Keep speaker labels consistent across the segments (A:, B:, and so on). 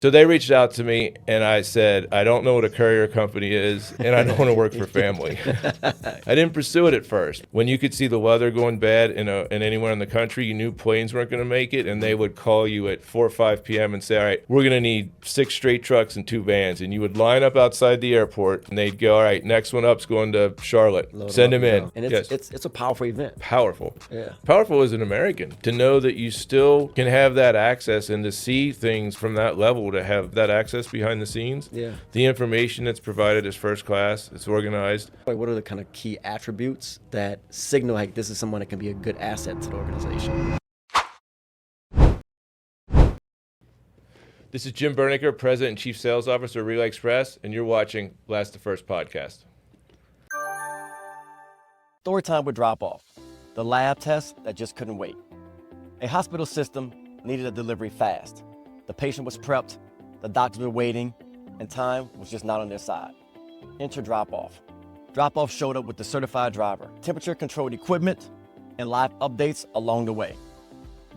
A: So they reached out to me, and I said, I don't know what a courier company is, and I don't want to work for family. I didn't pursue it at first. When you could see the weather going bad in anywhere in the country, you knew planes weren't going to make it, and they would call you at 4 or 5 p.m. and say, all right, we're going to need 6 straight trucks and 2 vans. And you would line up outside the airport, and they'd go, all right, next one up's going to Charlotte. Send them in.
B: And it's a powerful event.
A: Powerful.
B: Yeah.
A: Powerful as an American to know that you still can have that access and to see things from that level, to have that access behind the scenes.
B: Yeah.
A: The information that's provided is first class. It's organized.
B: What are the kind of key attributes that signal like this is someone that can be a good asset to the organization?
A: This is Jim Bernecker, President and Chief Sales Officer of Relay Express, and you're watching Last the First podcast.
B: Story time with drop-off. The lab test that just couldn't wait. A hospital system needed a delivery fast. The patient was prepped, the doctors were waiting, and time was just not on their side. Enter drop-off. Drop-off showed up with the certified driver, temperature-controlled equipment, and live updates along the way.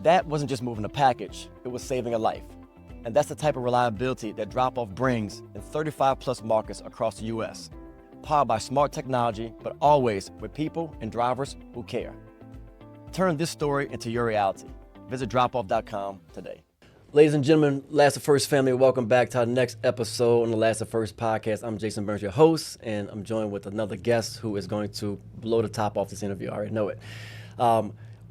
B: That wasn't just moving a package, it was saving a life. And that's the type of reliability that drop-off brings in 35-plus markets across the U.S. Powered by smart technology, but always with people and drivers who care. Turn this story into your reality. Visit dropoff.com today. Ladies and gentlemen, Last the First family, welcome back to our next episode on the Last the First podcast. I'm Jason Burns, your host, and I'm joined with another guest who is going to blow the top off this interview. I already know it.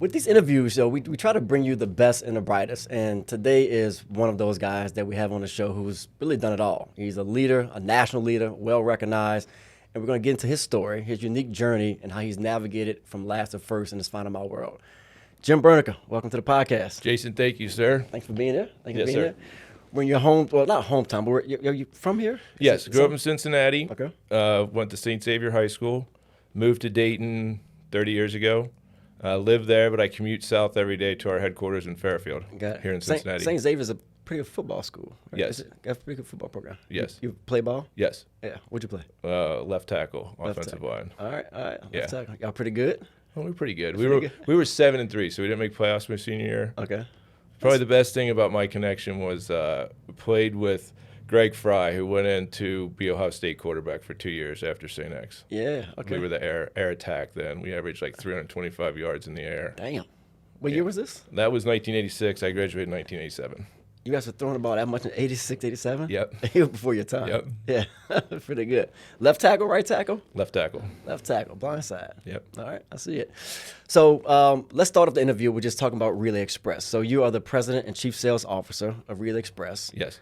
B: With these interviews, we try to bring you the best and the brightest, and today is one of those guys that we have on the show who's really done it all. He's a leader, a national leader, well-recognized, and we're going to get into his story, his unique journey, and how he's navigated from last to first in this final mile world. Jim Bernecker, welcome to the podcast.
A: Jason, thank you, sir.
B: Thanks for being here. Thank you for
A: Yes,
B: being
A: sir.
B: here. When you're home, well, not hometown, but are you from here?
A: Yes, grew up in Cincinnati.
B: Okay.
A: Went to St. Xavier High School. Moved to Dayton 30 years ago. Live there, but I commute south every day to our headquarters in Fairfield, here in Cincinnati.
B: St. Xavier's a pretty good football school. Right?
A: Yes.
B: Got a pretty good football program.
A: Yes.
B: You play ball?
A: Yes.
B: Yeah. What'd you play?
A: Left tackle, offensive line.
B: All right.
A: Yeah.
B: Left tackle. Y'all pretty good?
A: Well, we were pretty good.
B: Pretty good.
A: We were 7-3, so we didn't make playoffs my senior year.
B: Okay.
A: Probably the best thing about my connection was we played with Greg Fry, who went in to be Ohio State quarterback for 2 years after St. X.
B: Yeah. Okay.
A: We were the air attack then. We averaged like 325 yards in the air.
B: Damn. What year was this?
A: That was 1986. I graduated in 1987.
B: You guys were throwing the ball that much in 86, 87?
A: Yep.
B: Even before your time.
A: Yep.
B: Yeah. Pretty good. Left tackle, right tackle?
A: Left tackle.
B: Left tackle, blind side.
A: Yep.
B: All right, I see it. So let's start off the interview with just talking about Relay Express. So you are the President and Chief Sales Officer of Relay Express.
A: Yes.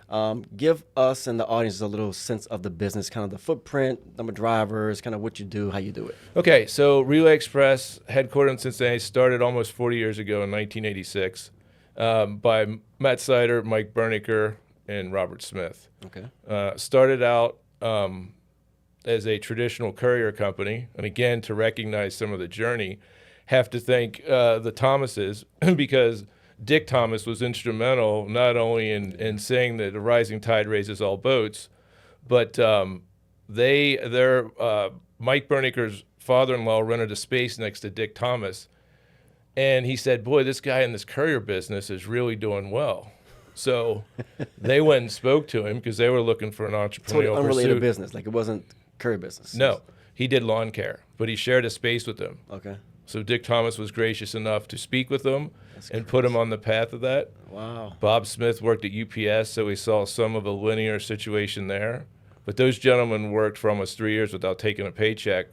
B: Give us and the audience a little sense of the business, kind of the footprint, number of drivers, kind of what you do, how you do it.
A: Okay, so Relay Express, headquartered in Cincinnati, started almost 40 years ago in 1986 by Matt Sider, Mike Bernecker, and Robert Smith.
B: Okay.
A: Started out as a traditional courier company, and again, to recognize some of the journey, have to thank the Thomases because Dick Thomas was instrumental not only in saying that a rising tide raises all boats, but Mike Bernecker's father-in-law rented a space next to Dick Thomas, and he said, boy, this guy in this courier business is really doing well. So they went and spoke to him because they were looking for an entrepreneurial
B: Totally unrelated
A: pursuit.
B: business, like it wasn't courier business.
A: No, he did lawn care, but he shared a space with them.
B: Okay.
A: So Dick Thomas was gracious enough to speak with them and put him on the path of that.
B: Wow.
A: Bob Smith worked at UPS, so we saw some of a linear situation there. But those gentlemen worked for almost 3 years without taking a paycheck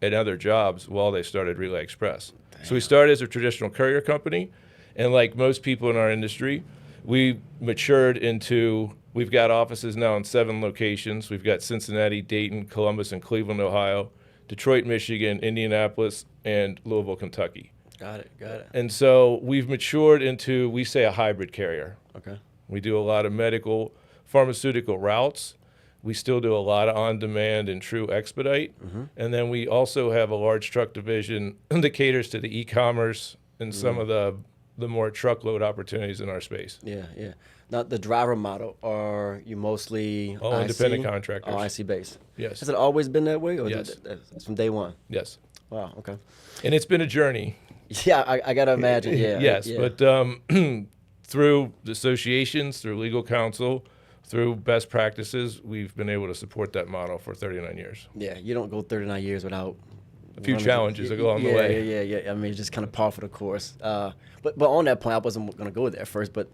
A: at other jobs while they started Relay Express. Damn. So we started as a traditional courier company, and like most people in our industry, we matured into, we've got offices now in 7 locations. We've got Cincinnati, Dayton, Columbus, and Cleveland, Ohio, Detroit, Michigan, Indianapolis, and Louisville, Kentucky.
B: Got it.
A: And so we've matured into, we say, a hybrid carrier.
B: Okay.
A: We do a lot of medical, pharmaceutical routes. We still do a lot of on-demand and true expedite. Mm-hmm. And then we also have a large truck division that caters to the e-commerce and some of the more truckload opportunities in our space.
B: Yeah. Now, the driver model, are you mostly
A: All independent contractors.
B: Oh, IC based.
A: Yes.
B: Has it always been that way? Or
A: Yes.
B: It's from day one?
A: Yes.
B: Wow, okay.
A: And it's been a journey.
B: Yeah, I got to imagine, yeah.
A: Yes,
B: yeah.
A: but through associations, through legal counsel, through best practices, we've been able to support that model for 39 years.
B: Yeah, you don't go 39 years without
A: A few challenges along the way.
B: Yeah. I mean, it's just kind of par for the course. But on that point, I wasn't going to go there first, but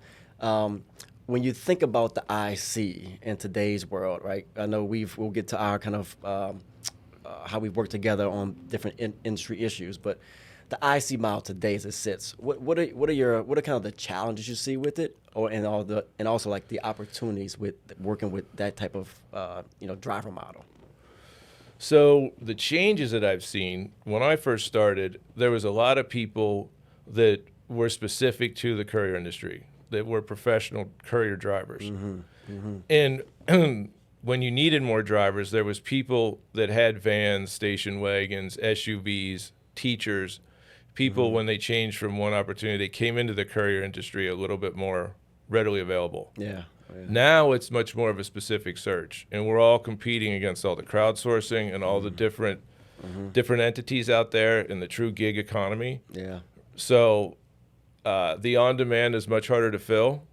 B: when you think about the IC in today's world, right? I know we'll get to our kind of how we work together on different industry issues, but the IC model today as it sits, what are kind of the challenges you see with it, and also like the opportunities with working with that type of driver model?
A: So the changes that I've seen, when I first started, there was a lot of people that were specific to the courier industry, that were professional courier drivers. And when you needed more drivers, there was people that had vans, station wagons, SUVs, teachers, people when they changed from one opportunity, they came into the courier industry a little bit more readily available.
B: Yeah.
A: Now it's much more of a specific search, and we're all competing against all the crowdsourcing and all the different entities out there in the true gig economy.
B: Yeah.
A: So the on-demand is much harder to fill.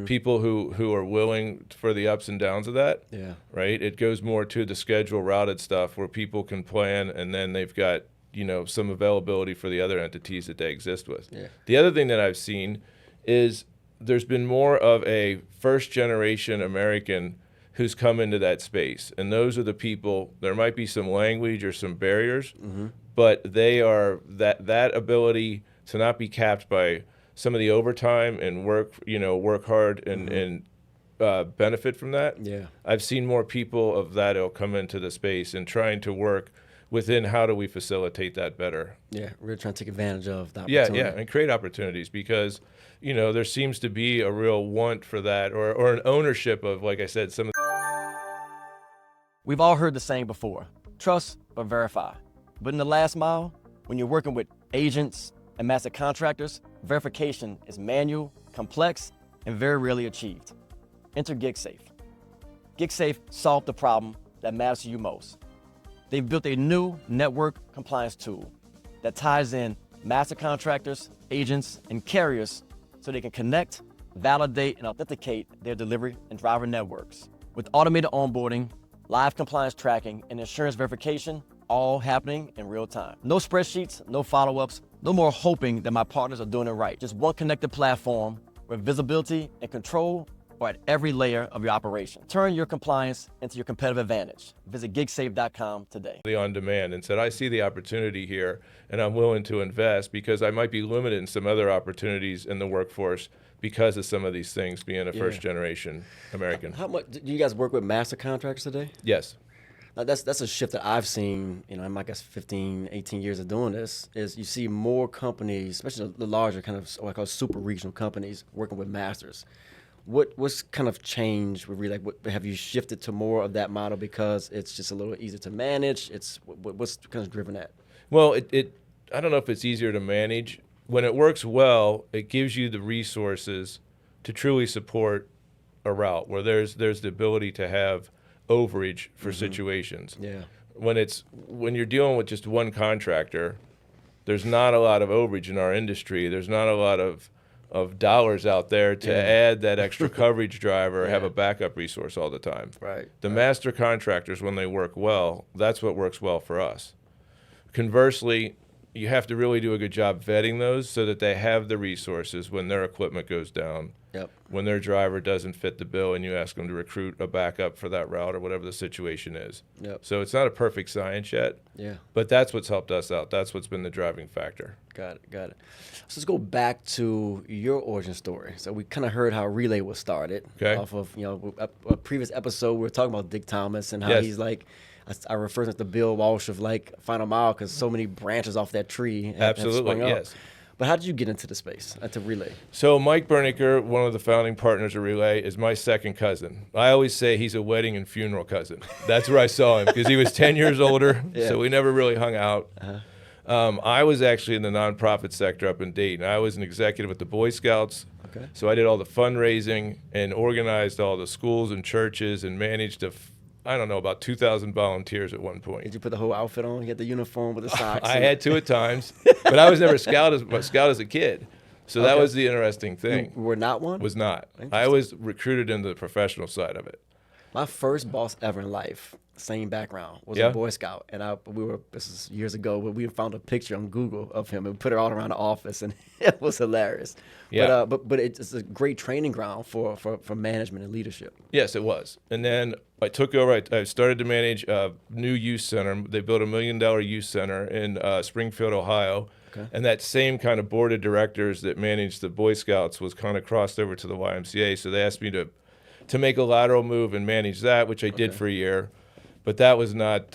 A: People who are willing for the ups and downs of that.
B: Yeah.
A: Right. It goes more to the schedule routed stuff where people can plan, and then they've got some availability for the other entities that they exist with.
B: Yeah.
A: The other thing that I've seen is there's been more of a first-generation American who's come into that space, and those are the people. There might be some language or some barriers, but they are that ability to not be capped by some of the overtime and work hard and benefit from that.
B: Yeah.
A: I've seen more people of that ilk come into the space and trying to work within how do we facilitate that better.
B: Yeah, we're trying to take advantage of that opportunity.
A: Yeah, and create opportunities because, there seems to be a real want for that or an ownership of, like I said, some of
B: We've all heard the saying before, trust but verify. But in the last mile, when you're working with agents and master contractors, verification is manual, complex, and very rarely achieved. Enter GigSafe. GigSafe solved the problem that matters to you most. They've built a new network compliance tool that ties in master contractors, agents, and carriers so they can connect, validate, and authenticate their delivery and driver networks. With automated onboarding, live compliance tracking, and insurance verification, all happening in real time. No spreadsheets, no follow-ups, no more hoping that my partners are doing it right. Just one connected platform where visibility and control are at every layer of your operation. Turn your compliance into your competitive advantage. Visit gigsafe.com today.
A: the on-demand and said, I see the opportunity here and I'm willing to invest because I might be limited in some other opportunities in the workforce because of some of these things being a first-generation American.
B: How much do you guys work with master contractors today?
A: Yes.
B: Now that's a shift that I've seen, in my 15, 18 years of doing this, is you see more companies, especially the larger kind of what I call super regional companies, working with masters. What's kind of changed with have you shifted to more of that model because it's just a little easier to manage? What's kind of driven that?
A: Well, I don't know if it's easier to manage. When it works well, it gives you the resources to truly support a route where there's the ability to have overage for situations.
B: Yeah.
A: When you're dealing with just one contractor, there's not a lot of overage in our industry. There's not a lot of dollars out there to add that extra coverage driver or have a backup resource all the time.
B: Right.
A: The master contractors, when they work well, that's what works well for us. Conversely, you have to really do a good job vetting those so that they have the resources when their equipment goes down, when their driver doesn't fit the bill and you ask them to recruit a backup for that route or whatever the situation is. So it's not a perfect science yet, but that's what's helped us out. That's what's been the driving factor.
B: Got it. So let's go back to your origin story. So we kind of heard how Relay was started off of, a previous episode. We were talking about Dick Thomas and how he's like, I refer to the Bill Walsh of Final Mile because so many branches off that tree have sprung up.
A: Yes.
B: But how did you get into the space, to Relay?
A: So Mike Bernecker, one of the founding partners of Relay, is my second cousin. I always say he's a wedding and funeral cousin. That's where I saw him because he was 10 years older, so we never really hung out. I was actually in the nonprofit sector up in Dayton. I was an executive with the Boy Scouts. So I did all the fundraising and organized all the schools and churches and managed about 2,000 volunteers at one point.
B: Did you put the whole outfit on? You had the uniform with the socks?
A: I had to at times, but I was never a scout as a kid. So that was the interesting thing.
B: You were not one?
A: Was not. I was recruited into the professional side of it.
B: My first boss ever in life, same background, was
A: Yeah?
B: a Boy Scout. And this is years ago, but we found a picture on Google of him and put it all around the office, and it was hilarious.
A: Yeah.
B: But it's a great training ground for management and leadership.
A: Yes, it was. And then I took over. I started to manage a new youth center. They built $1 million youth center in Springfield, Ohio.
B: Okay.
A: And that same kind of board of directors that managed the Boy Scouts was kind of crossed over to the YMCA. So they asked me to make a lateral move and manage that, which I did for a year. But that was not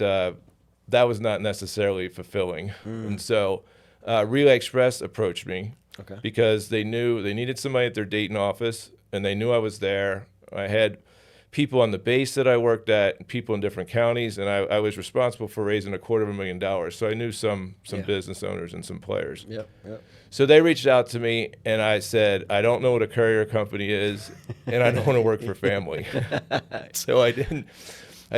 A: necessarily fulfilling. And so Relay Express approached me because they knew they needed somebody at their Dayton office, and they knew I was there. I had people on the base that I worked at, and people in different counties, and I was responsible for raising $250,000. So I knew some business owners and some players.
B: Yep.
A: So they reached out to me, and I said, I don't know what a courier company is, and I don't want to work for family. So I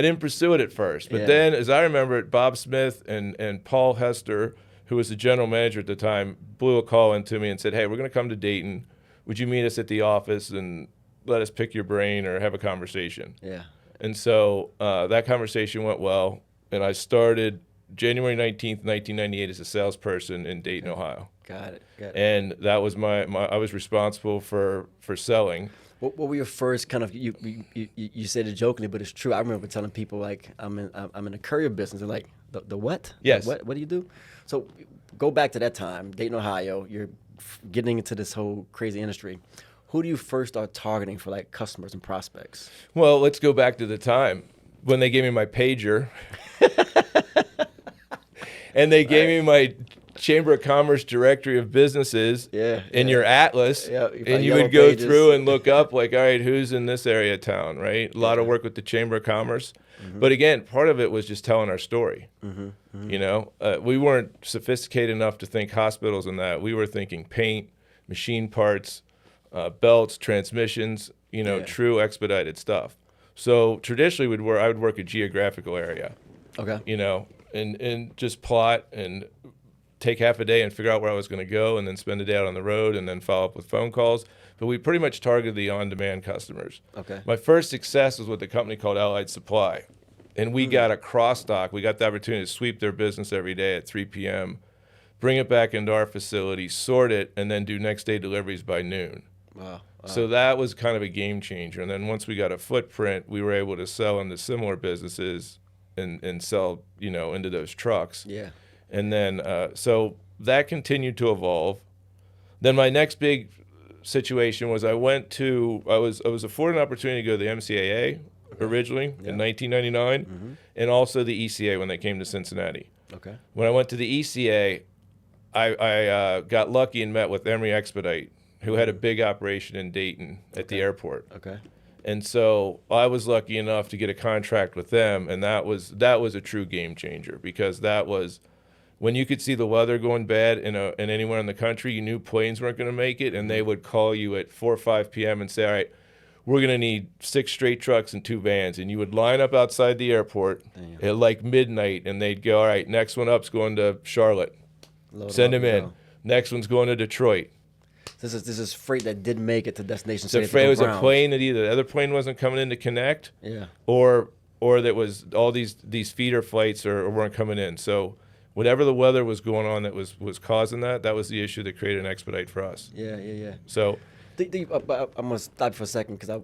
A: didn't pursue it at first. But then, as I remember it, Bob Smith and Paul Hester, who was the general manager at the time, blew a call into me and said, hey, we're going to come to Dayton. Would you meet us at the office and let us pick your brain or have a conversation?
B: Yeah.
A: And so that conversation went well, and I started January 19th, 1998 as a salesperson in Dayton, Ohio.
B: Got it.
A: And that was I was responsible for selling.
B: What were your first kind of, you said it jokingly, but it's true. I remember telling people, like, I'm in a courier business. They're like, the what?
A: Yes.
B: What do you do? So go back to that time, Dayton, Ohio. You're getting into this whole crazy industry. Who do you first start targeting for, like, customers and prospects?
A: Well, let's go back to the time when they gave me my pager. And they gave me my Chamber of Commerce directory of businesses in your atlas, and you would go through and look up, like, all right, who's in this area of town, right? A lot of work with the Chamber of Commerce. But again, part of it was just telling our story. You know, we weren't sophisticated enough to think hospitals and that. We were thinking paint, machine parts, belts, transmissions, you know, true expedited stuff. So traditionally, I would work a geographical area.
B: Okay.
A: You know, and just plot and take half a day and figure out where I was going to go, and then spend a day out on the road, and then follow up with phone calls. But we pretty much targeted the on-demand customers.
B: Okay.
A: My first success was with a company called Allied Supply, and we got a cross dock. We got the opportunity to sweep their business every day at 3 p.m., bring it back into our facility, sort it, and then do next day deliveries by noon.
B: Wow.
A: So that was kind of a game changer. And then once we got a footprint, we were able to sell into similar businesses and sell, you know, into those trucks.
B: Yeah.
A: And then, so that continued to evolve. Then my next big situation was I was afforded an opportunity to go to the MCAA originally in 1999, and also the ECA when they came to Cincinnati.
B: Okay.
A: When I went to the ECA, I got lucky and met with Emory Expedite, who had a big operation in Dayton at the airport.
B: Okay.
A: And so I was lucky enough to get a contract with them, and that was a true game changer, because that was when you could see the weather going bad in anywhere in the country. You knew planes weren't going to make it, and they would call you at 4 or 5 p.m. and say, all right, we're going to need 6 straight trucks and 2 vans. And you would line up outside the airport at like midnight, and they'd go, all right, next one up's going to Charlotte. Send them in. Next one's going to Detroit.
B: This is freight that didn't make it to destination.
A: So freight was a plane that either the other plane wasn't coming in to connect, or that was all these feeder flights or weren't coming in. So whatever the weather was going on that was causing that was the issue that created an expedite for us.
B: Yeah.
A: So
B: I'm gonna stop for a second, because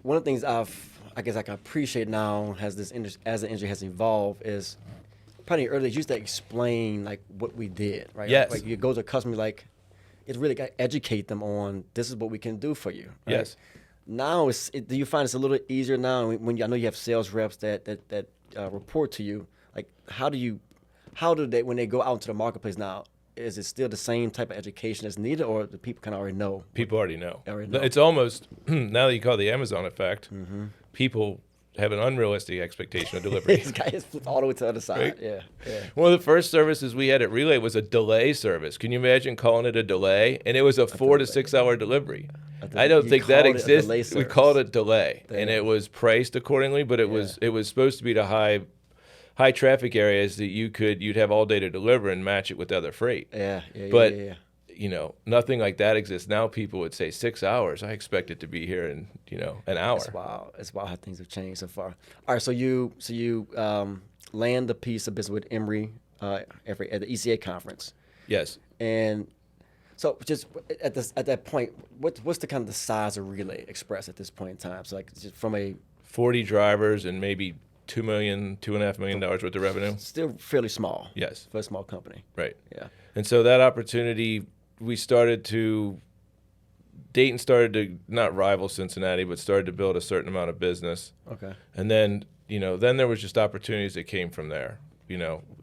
B: one of the things I guess I can appreciate now as the industry has evolved is probably earlier you used to explain, like, what we did, right?
A: Yes.
B: Like you go to a customer, like, it's really got to educate them on this is what we can do for you. Right?
A: Yes.
B: Now do you find it's a little easier now when I know you have sales reps that report to you? Like, how do they, when they go out into the marketplace now, is it still the same type of education that's needed, or do people kind of already know?
A: People already know. It's almost, now that you call it the Amazon effect, people have an unrealistic expectation of delivery.
B: This guy is flipped all the way to the other side. Right? Yeah.
A: One of the first services we had at Relay was a delay service. Can you imagine calling it a delay? And it was a 4 to 6 hour delivery. I don't think that exists. We called it delay, and it was priced accordingly. But it was supposed to be to high traffic areas that you'd have all day to deliver and match it with other freight.
B: Yeah.
A: But nothing like that exists. Now people would say 6 hours. I expect it to be here in, an hour.
B: It's wild. It's wild how things have changed so far. All right, so you land the piece of business with Emory at the ECA conference.
A: Yes.
B: And so just at that point, what's the kind of the size of Relay Express at this point in time? So like just from a
A: 40 drivers and maybe $2.5 million worth of revenue.
B: Still fairly small.
A: Yes.
B: For a small company.
A: Right.
B: Yeah.
A: And so that opportunity, Dayton started to not rival Cincinnati, but started to build a certain amount of business.
B: Okay.
A: And then, then there was just opportunities that came from there.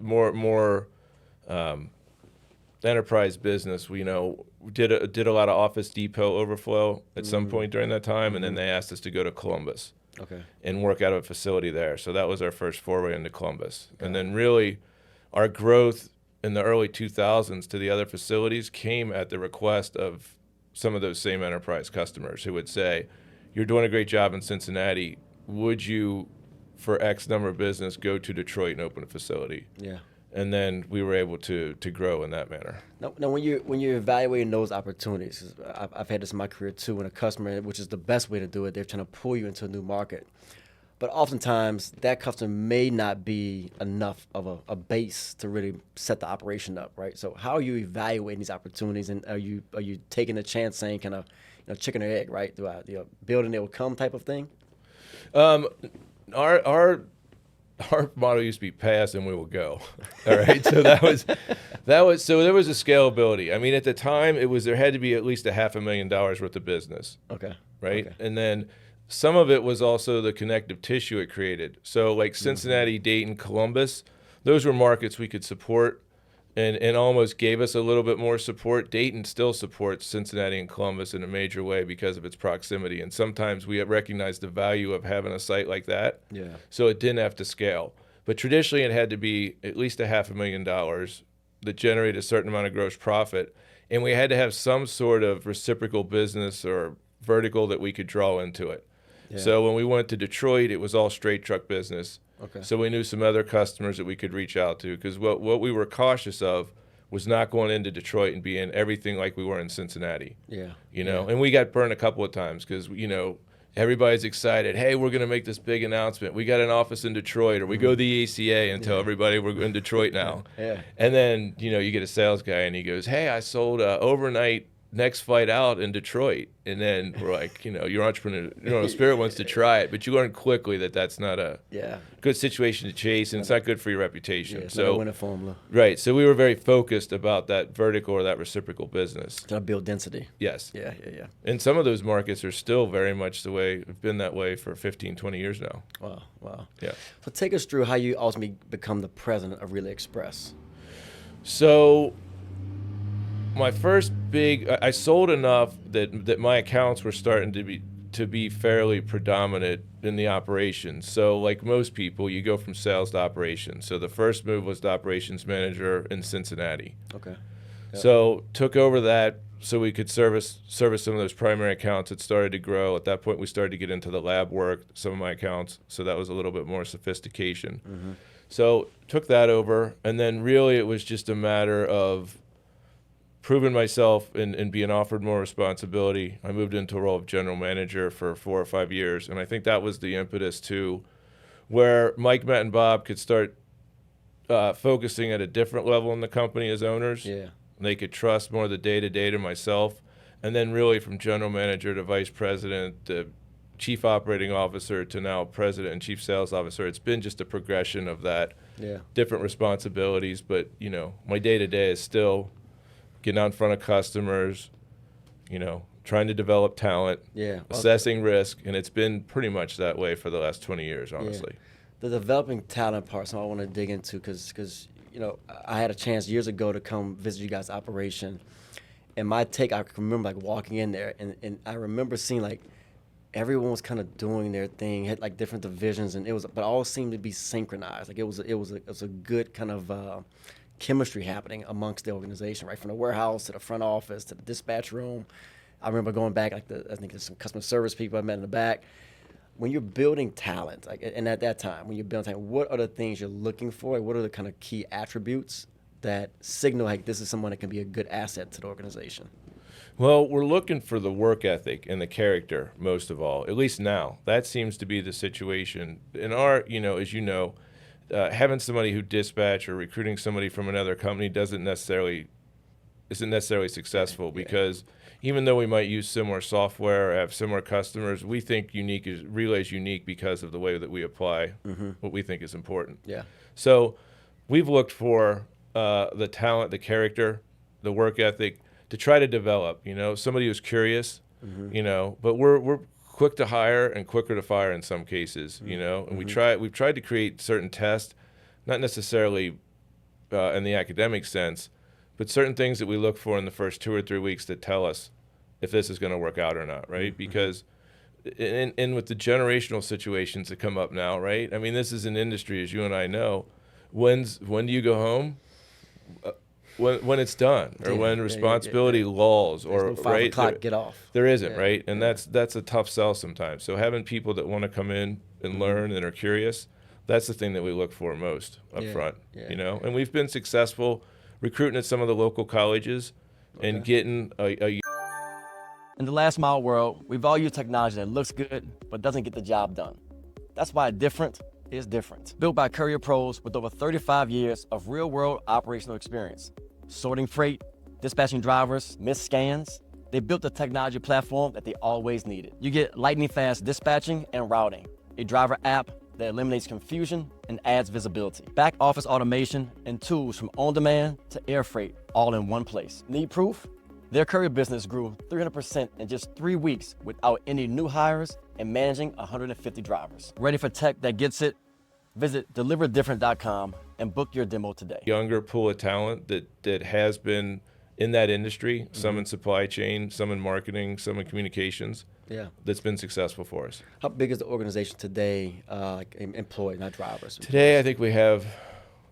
A: More enterprise business. We did a lot of Office Depot overflow at some point during that time, and then they asked us to go to Columbus.
B: Okay.
A: And work out of a facility there. So that was our first foray into Columbus. Okay. And then really our growth in the early 2000s to the other facilities came at the request of some of those same enterprise customers who would say, you're doing a great job in Cincinnati. Would you, for X number of business, go to Detroit and open a facility?
B: Yeah.
A: And then we were able to grow in that manner.
B: Now, when you're evaluating those opportunities, 'cause I've had this in my career too, when a customer, which is the best way to do it, they're trying to pull you into a new market. But oftentimes, that customer may not be enough of a base to really set the operation up, right? So how are you evaluating these opportunities, and are you taking a chance, saying kind of, chicken or egg, right? Do I build and they will come type of thing?
A: Our motto used to be pass and we will go. All right. So so there was a scalability. I mean, at the time there had to be at least $500,000 worth of business.
B: Okay.
A: Right.
B: Okay.
A: And then some of it was also the connective tissue it created. So like Cincinnati, Dayton, Columbus, those were markets we could support and almost gave us a little bit more support. Dayton still supports Cincinnati and Columbus in a major way because of its proximity. And sometimes we have recognized the value of having a site like that.
B: Yeah.
A: So it didn't have to scale. But traditionally it had to be at least $500,000 that generated a certain amount of gross profit. And we had to have some sort of reciprocal business or vertical that we could draw into it. Yeah. So when we went to Detroit, it was all straight truck business.
B: Okay.
A: So we knew some other customers that we could reach out to, because what we were cautious of was not going into Detroit and being everything like we were in Cincinnati.
B: Yeah.
A: And we got burned a couple of times because, everybody's excited. Hey, we're going to make this big announcement. We got an office in Detroit, or we go to the ECA and tell everybody we're in Detroit now.
B: Yeah.
A: And then, you get a sales guy and he goes, hey, I sold overnight next flight out in Detroit. And then we're like, your entrepreneur, spirit wants to try it, but you learn quickly that that's not a good situation to chase, and it's not good for your reputation.
B: Yeah, it's not a winning formula.
A: Right. So we were very focused about that vertical or that reciprocal business.
B: To build density.
A: Yes.
B: Yeah.
A: And some of those markets are still very much have been that way for 15, 20 years now.
B: Wow.
A: Yeah.
B: So take us through how you ultimately become the president of Relay Express.
A: So my first I sold enough that my accounts were starting to be fairly predominant in the operations. So like most people, you go from sales to operations. So the first move was the operations manager in Cincinnati.
B: Okay.
A: Yep. So took over that so we could service some of those primary accounts that started to grow. At that point, we started to get into the lab work, some of my accounts. So that was a little bit more sophistication. Mm-hmm. So took that over, and then really it was just a matter of proving myself and being offered more responsibility. I moved into a role of general manager for 4 or 5 years, and I think that was the impetus too, where Mike, Matt, and Bob could start focusing at a different level in the company as owners.
B: Yeah.
A: They could trust more of the day-to-day to myself, and then really from general manager to vice president to chief operating officer to now president and chief sales officer. It's been just a progression of that, different responsibilities, but my day-to-day is still getting out in front of customers, trying to develop talent, assessing risk, and it's been pretty much that way for the last 20 years, honestly.
B: Yeah. The developing talent part, so I want to dig into, because I had a chance years ago to come visit you guys' operation, and my take, I can remember walking in there, and I remember seeing everyone was kind of doing their thing, had different divisions, and but all seemed to be synchronized. It was a good kind of chemistry happening amongst the organization, right from the warehouse to the front office to the dispatch room. I remember going back, I think there's some customer service people I met in the back. When you're building talent, and at that time, when you're building talent, what are the things you're looking for? What are the kind of key attributes
C: that signal like this is someone that can be a good asset to the organization?
A: Well, we're looking for the work ethic and the character most of all, at least now. That seems to be the situation. In our, as you know, having somebody who dispatch or recruiting somebody from another company isn't necessarily successful because even though we might use similar software or have similar customers, we think Relay's unique because of the way that we apply what we think is important.
C: Yeah.
A: So we've looked for the talent, the character, the work ethic to try to develop, somebody who's curious, but we're quick to hire and quicker to fire in some cases, and we've tried to create certain tests, not necessarily in the academic sense, but certain things that we look for in the first 2 or 3 weeks that tell us if this is going to work out or not, right? Because in with the generational situations that come up now, right? I mean, this is an industry, as you and I know. When do you go home? When it's done, or when responsibility lulls,
C: There's
A: or
C: no 5 o'clock get off.
A: There isn't, right? And that's a tough sell sometimes. So having people that want to come in and learn and are curious, that's the thing that we look for most up front, And we've been successful recruiting at some of the local colleges and getting a
B: In the last mile world, we value technology that looks good but doesn't get the job done. That's why different is different. Built by courier pros with over 35 years of real-world operational experience. Sorting freight, dispatching drivers, missed scans. They built the technology platform that they always needed. You get lightning-fast dispatching and routing, a driver app that eliminates confusion and adds visibility. Back office automation and tools from on-demand to air freight, all in one place. Need proof? Their courier business grew 300% in just 3 weeks without any new hires and managing 150 drivers. Ready for tech that gets it? Visit deliveredifferent.com and book your demo today.
A: Younger pool of talent that has been in that industry, some in supply chain, some in marketing, some in communications, that's been successful for us.
C: How big is the organization today, like employee, not drivers?
A: Today, I think we have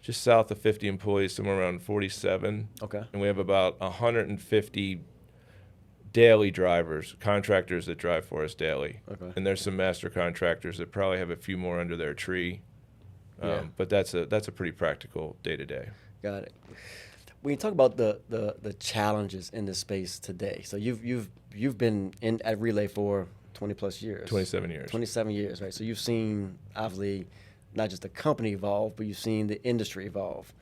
A: just south of 50 employees, somewhere around 47.
C: Okay.
A: And we have about 150 daily drivers, contractors that drive for us daily.
C: Okay.
A: And there's some master contractors that probably have a few more under their tree. But that's a pretty practical day-to-day.
C: Got it. When you talk about the challenges in this space today, so you've been at Relay for 20 plus years.
A: 27 years.
C: 27 years, right? So you've seen, obviously, not just the company evolve, but you've seen the industry evolve.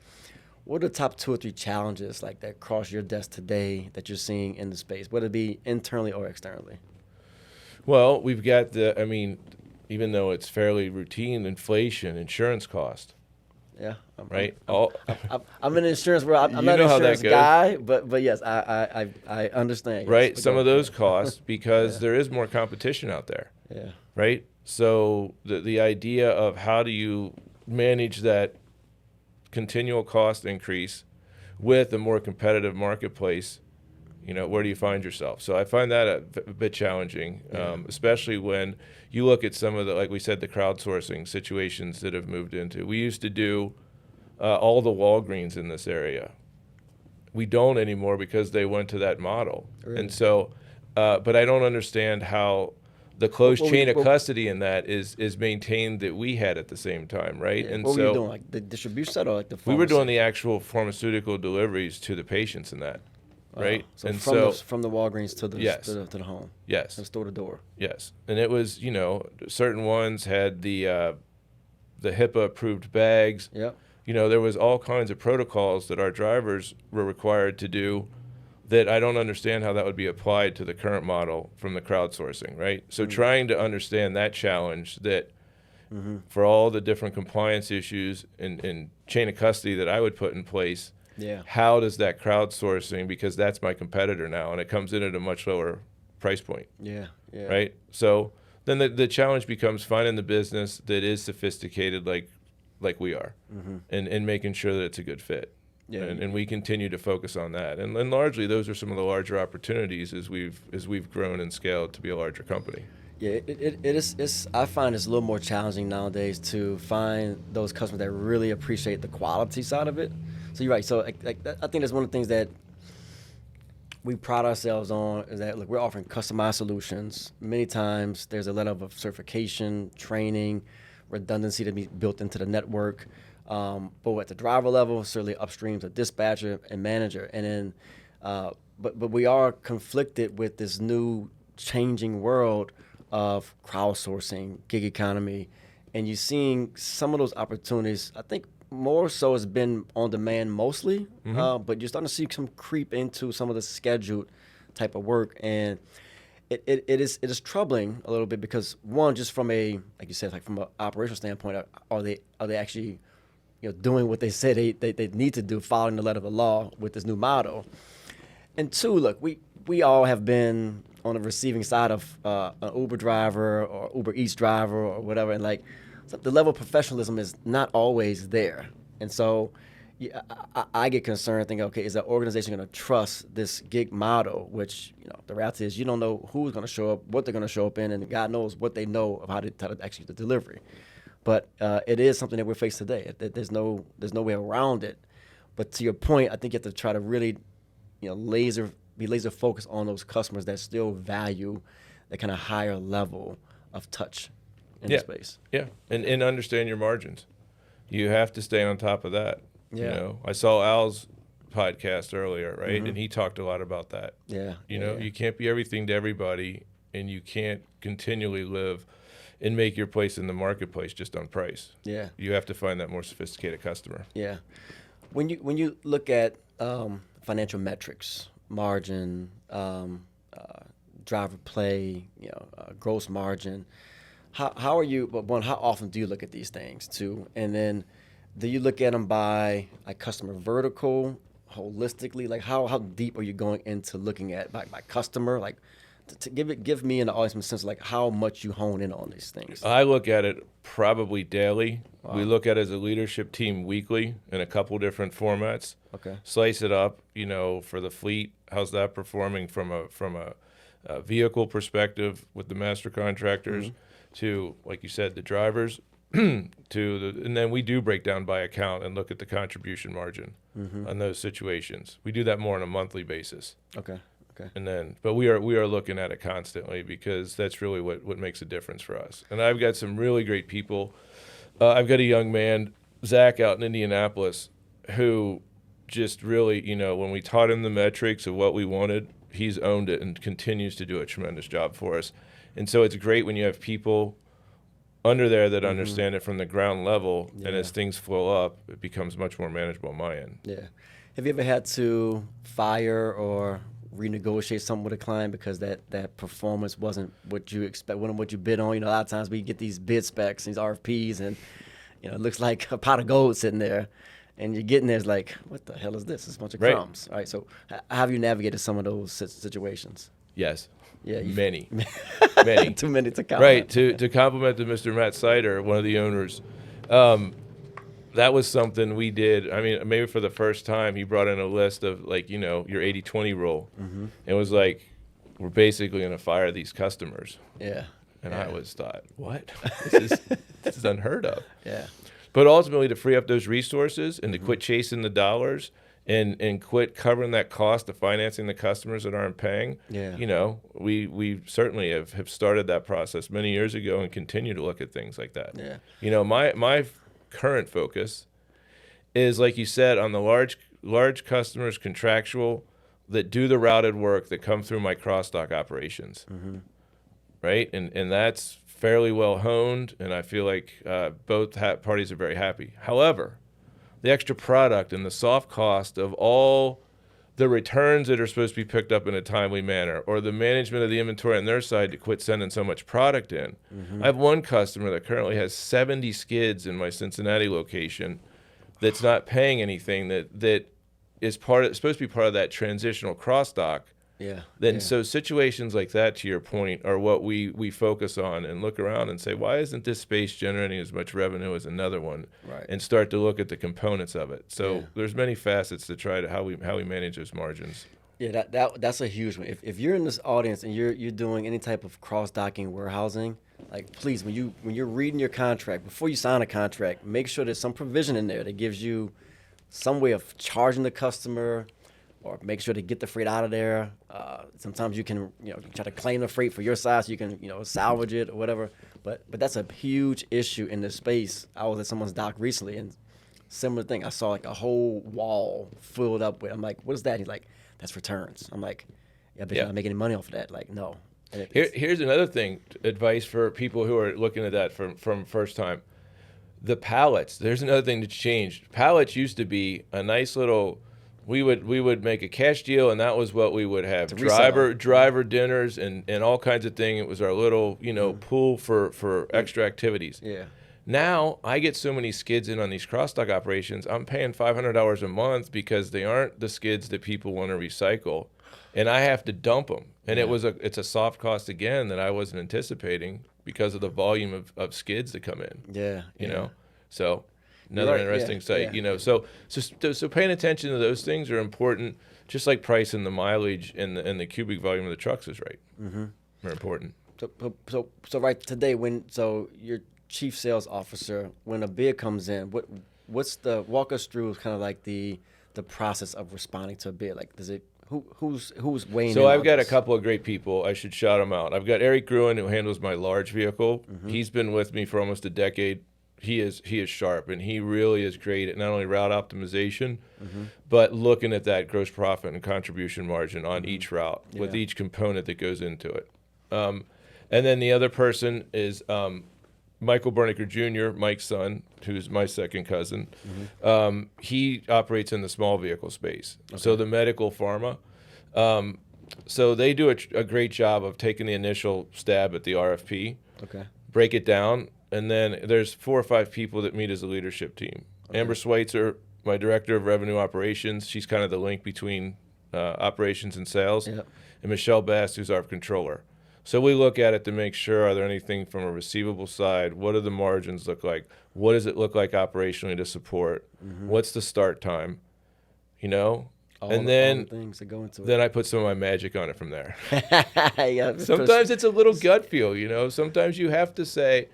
C: What are the top 2 or 3 challenges like that cross your desk today that you're seeing in the space, whether it be internally or externally?
A: Well, we've got even though it's fairly routine, inflation, insurance cost.
C: Yeah.
A: Right?
C: I'm in the insurance world. I'm not an insurance guy, but yes, I understand.
A: Right?
C: Yes,
A: some of those costs because there is more competition out there.
C: Yeah.
A: Right? So the idea of how do you manage that continual cost increase with a more competitive marketplace, where do you find yourself? So I find that a bit challenging, especially when you look at some of the, like we said, the crowdsourcing situations that have moved into. We used to do all the Walgreens in this area. We don't anymore because they went to that model.
C: Really? And
A: so, but I don't understand how the closed chain of custody in that is maintained that we had at the same time, right?
C: Yeah.
A: And
C: what were you doing, like the distribution side or like the pharmacy?
A: We were doing the actual pharmaceutical deliveries to the patients in that. Right,
C: so
A: and
C: from the Walgreens to the home.
A: Yes,
C: and store to door.
A: Yes, and it was certain ones had the HIPAA approved bags.
C: Yep.
A: There was all kinds of protocols that our drivers were required to do that I don't understand how that would be applied to the current model from the crowdsourcing. Right, so trying to understand that challenge that for all the different compliance issues and chain of custody that I would put in place.
C: Yeah.
A: How does that crowdsourcing, because that's my competitor now, and it comes in at a much lower price point.
C: Yeah. Yeah.
A: Right? So then the challenge becomes finding the business that is sophisticated like we are, and making sure that it's a good fit.
C: Yeah.
A: And we continue to focus on that. And largely those are some of the larger opportunities as we've grown and scaled to be a larger company.
C: Yeah, it is. I find it's a little more challenging nowadays to find those customers that really appreciate the quality side of it. So you're right. So I think that's one of the things that we pride ourselves on is that, look, we're offering customized solutions. Many times there's a level of certification, training, redundancy to be built into the network. But at the driver level, certainly upstream to dispatcher and manager. And then, but we are conflicted with this new changing world of crowdsourcing, gig economy, and you're seeing some of those opportunities. I think more so has been on demand mostly, but you're starting to see some creep into some of the scheduled type of work, and it is troubling a little bit because one, just from a, like you said, like from an operational standpoint, are they actually doing what they said they need to do, following the letter of the law with this new model? And two, look, we all have been on the receiving side of an Uber driver or Uber Eats driver or whatever, and like so the level of professionalism is not always there. And so I get concerned thinking, okay, is that organization going to trust this gig model, which the reality is you don't know who's going to show up, what they're going to show up in, and God knows what they know of how to actually do the delivery. But it is something that we're faced today. There's no way around it. But to your point, I think you have to try to really be laser focused on those customers that still value that kind of higher level of touch in the space.
A: Yeah, and understand your margins. You have to stay on top of that.
C: Yeah.
A: I saw Al's podcast earlier, right? And he talked a lot about that.
C: Yeah.
A: You can't be everything to everybody, and you can't continually live and make your place in the marketplace just on price.
C: Yeah.
A: You have to find that more sophisticated customer.
C: Yeah. When you look at financial metrics, margin, driver play, gross margin, how are you? But one, how often do you look at these things too? And then, do you look at them by like customer vertical, holistically? Like how deep are you going into looking at by customer? Like to give me and the audience a sense of like how much you hone in on these things.
A: I look at it probably daily.
C: Wow.
A: We look at it as a leadership team weekly in a couple different formats.
C: Okay.
A: Slice it up, for the fleet. How's that performing from a vehicle perspective with the master contractors to, like you said, the drivers and then we do break down by account and look at the contribution margin on those situations. We do that more on a monthly basis.
C: Okay.
A: And then, but we are looking at it constantly because that's really what makes a difference for us. And I've got some really great people. I've got a young man, Zach, out in Indianapolis, who just really, when we taught him the metrics of what we wanted, he's owned it and continues to do a tremendous job for us. And so it's great when you have people under there that understand it from the ground level, and as things flow up, it becomes much more manageable on my end.
C: Yeah. Have you ever had to fire or renegotiate something with a client because that performance wasn't what you expect, wasn't what you bid on? A lot of times we get these bid specs, these RFPs, and it looks like a pot of gold sitting there, and you're getting there, it's like, what the hell is this? It's a bunch of crumbs. All right. So how have you navigated some of those situations?
A: Yes.
C: Yeah,
A: many.
C: Too many to count.
A: Right. To compliment to Mr. Matt Sider, one of the owners, that was something we did. I mean, maybe for the first time, he brought in a list of like, your 80-20 rule. It was like, we're basically going to fire these customers.
C: Yeah.
A: And I thought, what? This is unheard of.
C: Yeah.
A: But ultimately, to free up those resources and to quit chasing the dollars and quit covering that cost of financing the customers that aren't paying.
C: Yeah.
A: We certainly have started that process many years ago and continue to look at things like that.
C: Yeah.
A: My current focus is, like you said, on the large customers, contractual, that do the routed work that come through my cross-dock operations. Right? And that's fairly well honed, and I feel like both parties are very happy. However, the extra product and the soft cost of all the returns that are supposed to be picked up in a timely manner, or the management of the inventory on their side to quit sending so much product in. I have one customer that currently has 70 skids in my Cincinnati location that's not paying anything that is supposed to be part of that transitional cross-dock. So situations like that, to your point, are what we focus on and look around and say, why isn't this space generating as much revenue as another one?
C: Right.
A: And start to look at the components of it. So there's many facets to try to how we manage those margins.
C: Yeah, that's a huge one. If you're in this audience and you're doing any type of cross-docking warehousing, like please, when you're reading your contract, before you sign a contract, make sure there's some provision in there that gives you some way of charging the customer, or make sure to get the freight out of there. Sometimes you can, try to claim the freight for your side so you can, salvage it or whatever. But that's a huge issue in this space. I was at someone's dock recently, and similar thing. I saw like a whole wall filled up with. I'm like, what is that? He's like, that's returns. I'm like, yeah, but you're not making any money off of that. Like, no.
A: Here's another thing, advice for people who are looking at that from first time. The pallets. There's another thing that's changed. Pallets used to be a nice little. We would make a cash deal, and that was what we would have. Driver dinners and all kinds of things. It was our little pool for extra activities.
C: Yeah.
A: Now I get so many skids in on these cross-dock operations. I'm paying $500 a month because they aren't the skids that people want to recycle, and I have to dump them. And it's a soft cost again that I wasn't anticipating because of the volume of skids that come in.
C: Yeah.
A: You know, so another interesting site. You know, so paying attention to those things are important. Just like price and the mileage and the cubic volume of the trucks is right. Are important.
C: So right today, so your chief sales officer, when a bid comes in, what's the walk us through kind of like the process of responding to a bid? Like, does it who's weighing in?
A: So I've got
C: this?
A: a couple of great people. I should shout them out. I've got Eric Gruen, who handles my large vehicle. He's been with me for almost a decade. He is sharp, and he really is great at not only route optimization, but looking at that gross profit and contribution margin on each route with each component that goes into it. And then the other person is Michael Bernecker Jr., Mike's son, who's my second cousin. He operates in the small vehicle space. So the medical pharma. So they do a great job of taking the initial stab at the RFP, break it down, and then there's 4 or 5 people that meet as a leadership team. Amber Schweitzer, my director of revenue operations, she's kind of the link between operations and sales, and Michelle Bass, who's our controller. So we look at it to make sure, are there anything from a receivable side? What do the margins look like? What does it look like operationally to support? What's the start time? You know?
C: All
A: and
C: the things that go into it.
A: Then I put some of my magic on it from there.
C: Yeah,
A: Sometimes it's a little gut feel, you know? Sometimes you have to say,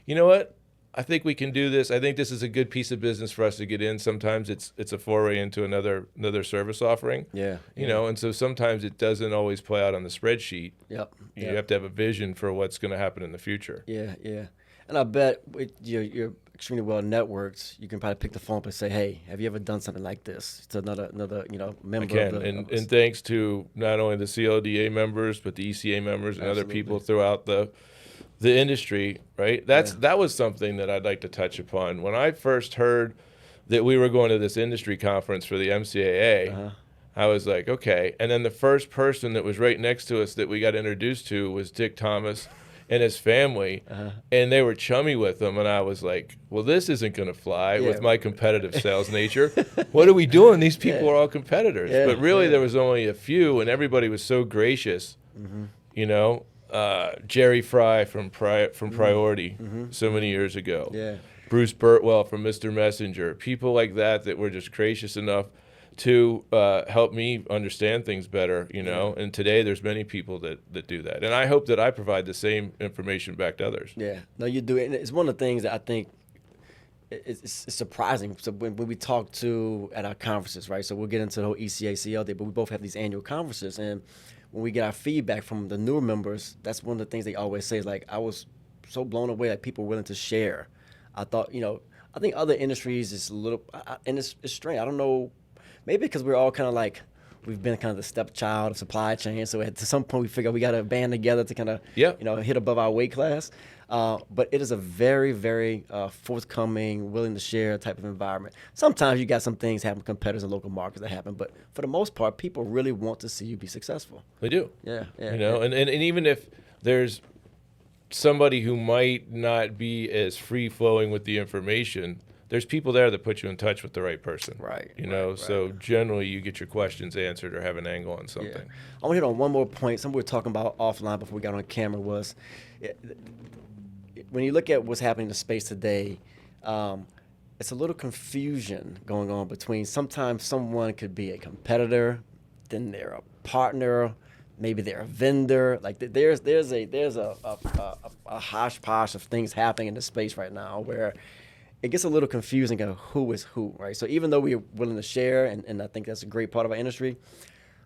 A: you know what? I think we can do this. I think this is a good piece of business for us to get in. Sometimes it's a foray into another service offering.
C: You
A: know, and so sometimes it doesn't always play out on the spreadsheet. You have to have a vision for what's going to happen in the future.
C: And I bet you're extremely well networked. You can probably pick the phone up and say, "Hey, have you ever done something like this?" It's another member.
A: I can, and thanks to not only the CLDA members but the ECA members and other people throughout the industry, right? That was something that I'd like to touch upon. When I first heard that we were going to this industry conference for the MCAA, I was like, okay. And then the first person that was right next to us that we got introduced to was Dick Thomas and his family, and they were chummy with him. And I was like, well, this isn't going to fly with my competitive sales nature. What are we doing? These people are all competitors. But really, there was only a few, and everybody was so gracious, you know. Jerry Fry from Priority so many years ago. Bruce Burtwell from Mr. Messenger. People like that were just gracious enough to help me understand things better, you know. And today there's many people that do that. And I hope that I provide the same information back to others.
C: No, you do. And it's one of the things that I think it's surprising. So when we talk at our conferences, right? So we'll get into the whole ECA, CLDA, but we both have these annual conferences. And when we get our feedback from the newer members, that's one of the things they always say is like, I was so blown away that people were willing to share. I thought, I think other industries is a little, and it's strange. I don't know, maybe because we're all kind of like, we've been kind of the stepchild of supply chain. So at some point we figure we got to band together to kind of, hit above our weight class. But it is a very, very forthcoming, willing to share type of environment. Sometimes you got some things happen, competitors in local markets that happen, but for the most part, people really want to see you be successful.
A: They do.
C: Yeah.
A: And even if there's somebody who might not be as free-flowing with the information, there's people there that put you in touch with the right person.
C: Right.
A: So generally you get your questions answered or have an angle on something.
C: I want to hit on one more point. Something we were talking about offline before we got on camera was, when you look at what's happening in the space today, it's a little confusion going on between sometimes someone could be a competitor, then they're a partner, maybe they're a vendor. Like there's a hodgepodge of things happening in the space right now where it gets a little confusing of who is who, right? So even though we're willing to share, and I think that's a great part of our industry,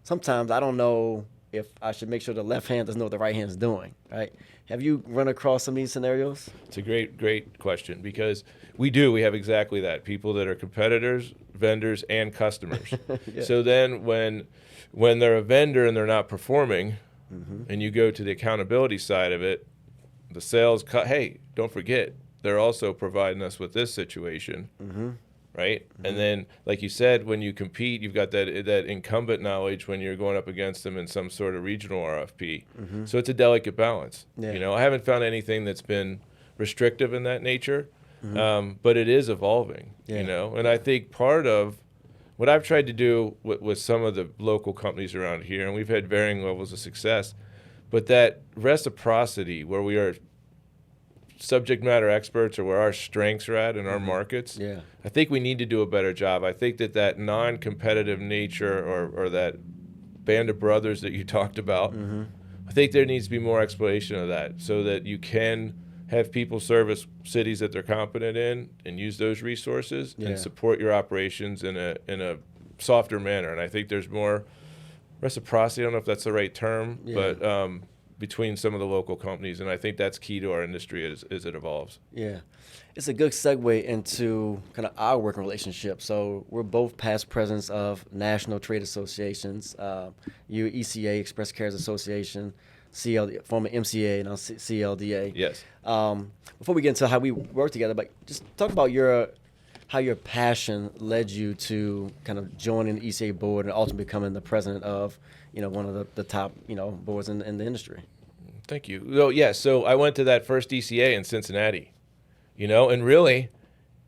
C: sometimes I don't know if I should make sure the left hand doesn't know what the right hand is doing, right? Have you run across some of these scenarios?
A: It's a great question, because we have exactly that. People that are competitors, vendors, and customers.
C: Yeah.
A: So then when they're a vendor and they're not performing, and you go to the accountability side of it, the sales cut, hey, don't forget, they're also providing us with this situation, right? And then, like you said, when you compete, you've got that incumbent knowledge when you're going up against them in some sort of regional RFP. So it's a delicate balance.
C: Yeah.
A: You know, I haven't found anything that's been restrictive in that nature, but it is evolving, you know? And I think part of what I've tried to do with some of the local companies around here, and we've had varying levels of success, but that reciprocity where we are subject matter experts, or where our strengths are at in our markets, I think we need to do a better job. I think that non-competitive nature, or that band of brothers that you talked about, I think there needs to be more exploration of that, so that you can have people service cities that they're competent in and use those resources and support your operations in a softer manner. And I think there's more reciprocity, I don't know if that's the right term, but between some of the local companies, and I think that's key to our industry as it evolves.
C: Yeah. It's a good segue into kind of our working relationship. So we're both past presidents of national trade associations. You, ECA, Express Carriers Association, CLDA, former MCA, now CLDA.
A: Yes.
C: Before we get into how we work together, but just talk about how your passion led you to kind of joining the ECA board and ultimately becoming the president of, one of the top, boards in the industry.
A: Thank you. Well, yeah, so I went to that first ECA in Cincinnati, and really,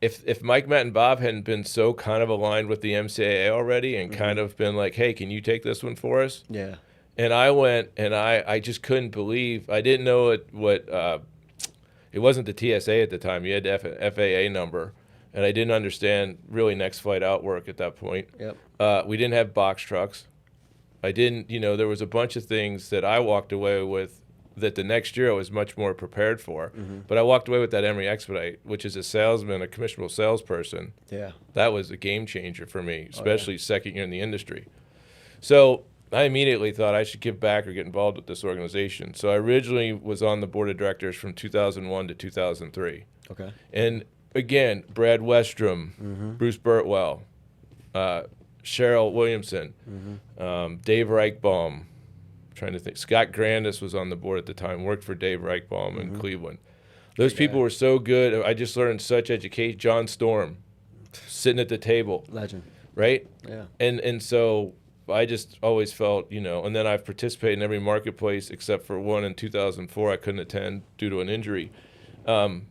A: if Mike, Matt, and Bob hadn't been so kind of aligned with the MCAA already and kind of been like, hey, can you take this one for us?
C: Yeah.
A: And I went, and I just couldn't believe, I didn't know it wasn't the TSA at the time. You had the FAA number, and I didn't understand really next flight out work at that point.
C: Yep.
A: We didn't have box trucks. I didn't, there was a bunch of things that I walked away with that the next year I was much more prepared for. But I walked away with that Emory Expedite, which is a salesman, a commissionable salesperson.
C: Yeah.
A: That was a game changer for me, especially second year in the industry. So I immediately thought I should give back or get involved with this organization. So I originally was on the board of directors from 2001 to 2003.
C: Okay.
A: And again, Brad Westrom, Bruce Burtwell, Cheryl Williamson, Dave Reichbaum, trying to think. Scott Grandis was on the board at the time, worked for Dave Reichbaum in Cleveland. Those people were so good. I just learned such education. John Storm, sitting at the table.
C: Legend.
A: Right?
C: Yeah.
A: And so I just always felt, and then I've participated in every marketplace except for one in 2004 I couldn't attend due to an injury. And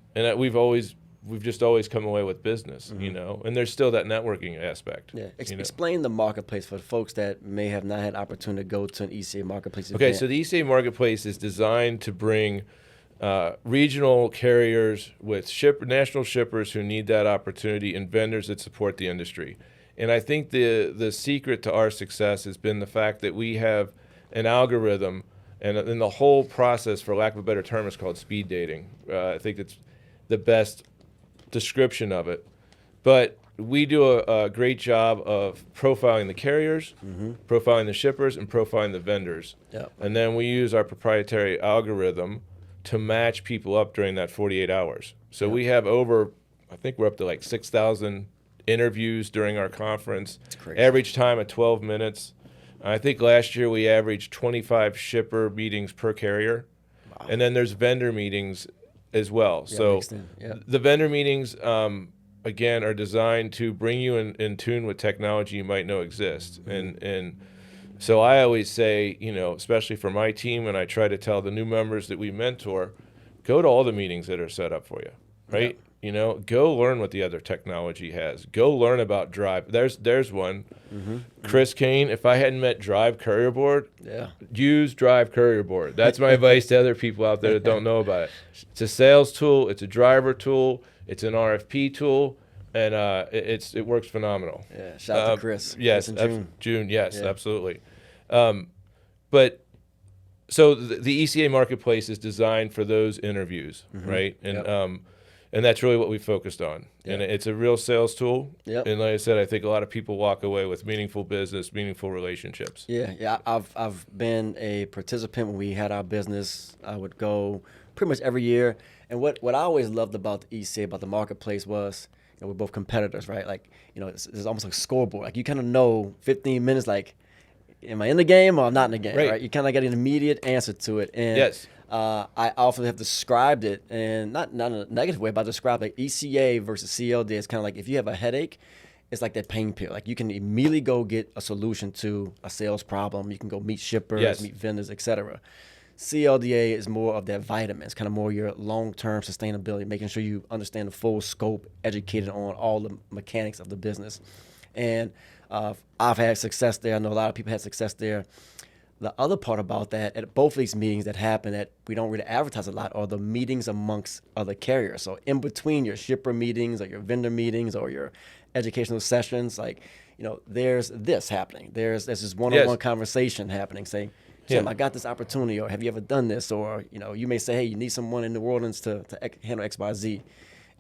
A: we've just always come away with business, and there's still that networking aspect.
C: Yeah. Explain the marketplace for the folks that may have not had opportunity to go to an ECA Marketplace event.
A: Okay, so the ECA Marketplace is designed to bring regional carriers with national shippers who need that opportunity and vendors that support the industry. And I think the secret to our success has been the fact that we have an algorithm, and the whole process, for lack of a better term, is called speed dating. I think it's the best description of it. But we do a great job of profiling the carriers, profiling the shippers, and profiling the vendors.
C: Yep.
A: And then we use our proprietary algorithm to match people up during that 48 hours. So we have I think we're up to like 6,000 interviews during our conference.
C: That's crazy.
A: Average time of 12 minutes. I think last year we averaged 25 shipper meetings per carrier. Wow. And then there's vendor meetings as well.
C: Yeah,
A: so
C: yeah.
A: The vendor meetings, again, are designed to bring you in tune with technology you might know exists. And so I always say, especially for my team, and I try to tell the new members that we mentor, go to all the meetings that are set up for you, right? Yeah. Go learn what the other technology has. Go learn about Drive. There's one. Chris Kane, if I hadn't met Drive Courier Board, use Drive Courier Board. That's my advice to other people out there that don't know about it. It's a sales tool. It's a driver tool. It's an RFP tool. And it works phenomenal.
C: Yeah, shout out to Chris.
A: Yes,
C: Chris and
A: June. Yes, absolutely. But so the ECA Marketplace is designed for those interviews, right? And And that's really what we focused on.
C: Yeah.
A: And it's a real sales tool.
C: Yep.
A: And like I said, I think a lot of people walk away with meaningful business, meaningful relationships.
C: Yeah. I've been a participant when we had our business. I would go pretty much every year. And what I always loved about the ECA, about the marketplace was, we're both competitors, right? Like, it's almost like a scoreboard. Like, you kind of know 15 minutes, like, am I in the game or I'm not in the game, right? You kind of get an immediate answer to it. And
A: Yes.
C: I often have described it, and not in a negative way, but I describe like ECA versus CLDA. It's kind of like if you have a headache, it's like that pain pill. Like, you can immediately go get a solution to a sales problem. You can go meet shippers, meet vendors, etc. CLDA is more of that vitamin. It's kind of more your long-term sustainability, making sure you understand the full scope, educated on all the mechanics of the business. And I've had success there. I know a lot of people had success there. The other part about that, at both of these meetings that happen that we don't really advertise a lot, are the meetings amongst other carriers. So in between your shipper meetings or your vendor meetings or your educational sessions, like, there's this happening. There's this one-on-one conversation happening, saying, Jim, I got this opportunity, or have you ever done this? Or, you may say, hey, you need someone in New Orleans to handle X, Y, Z.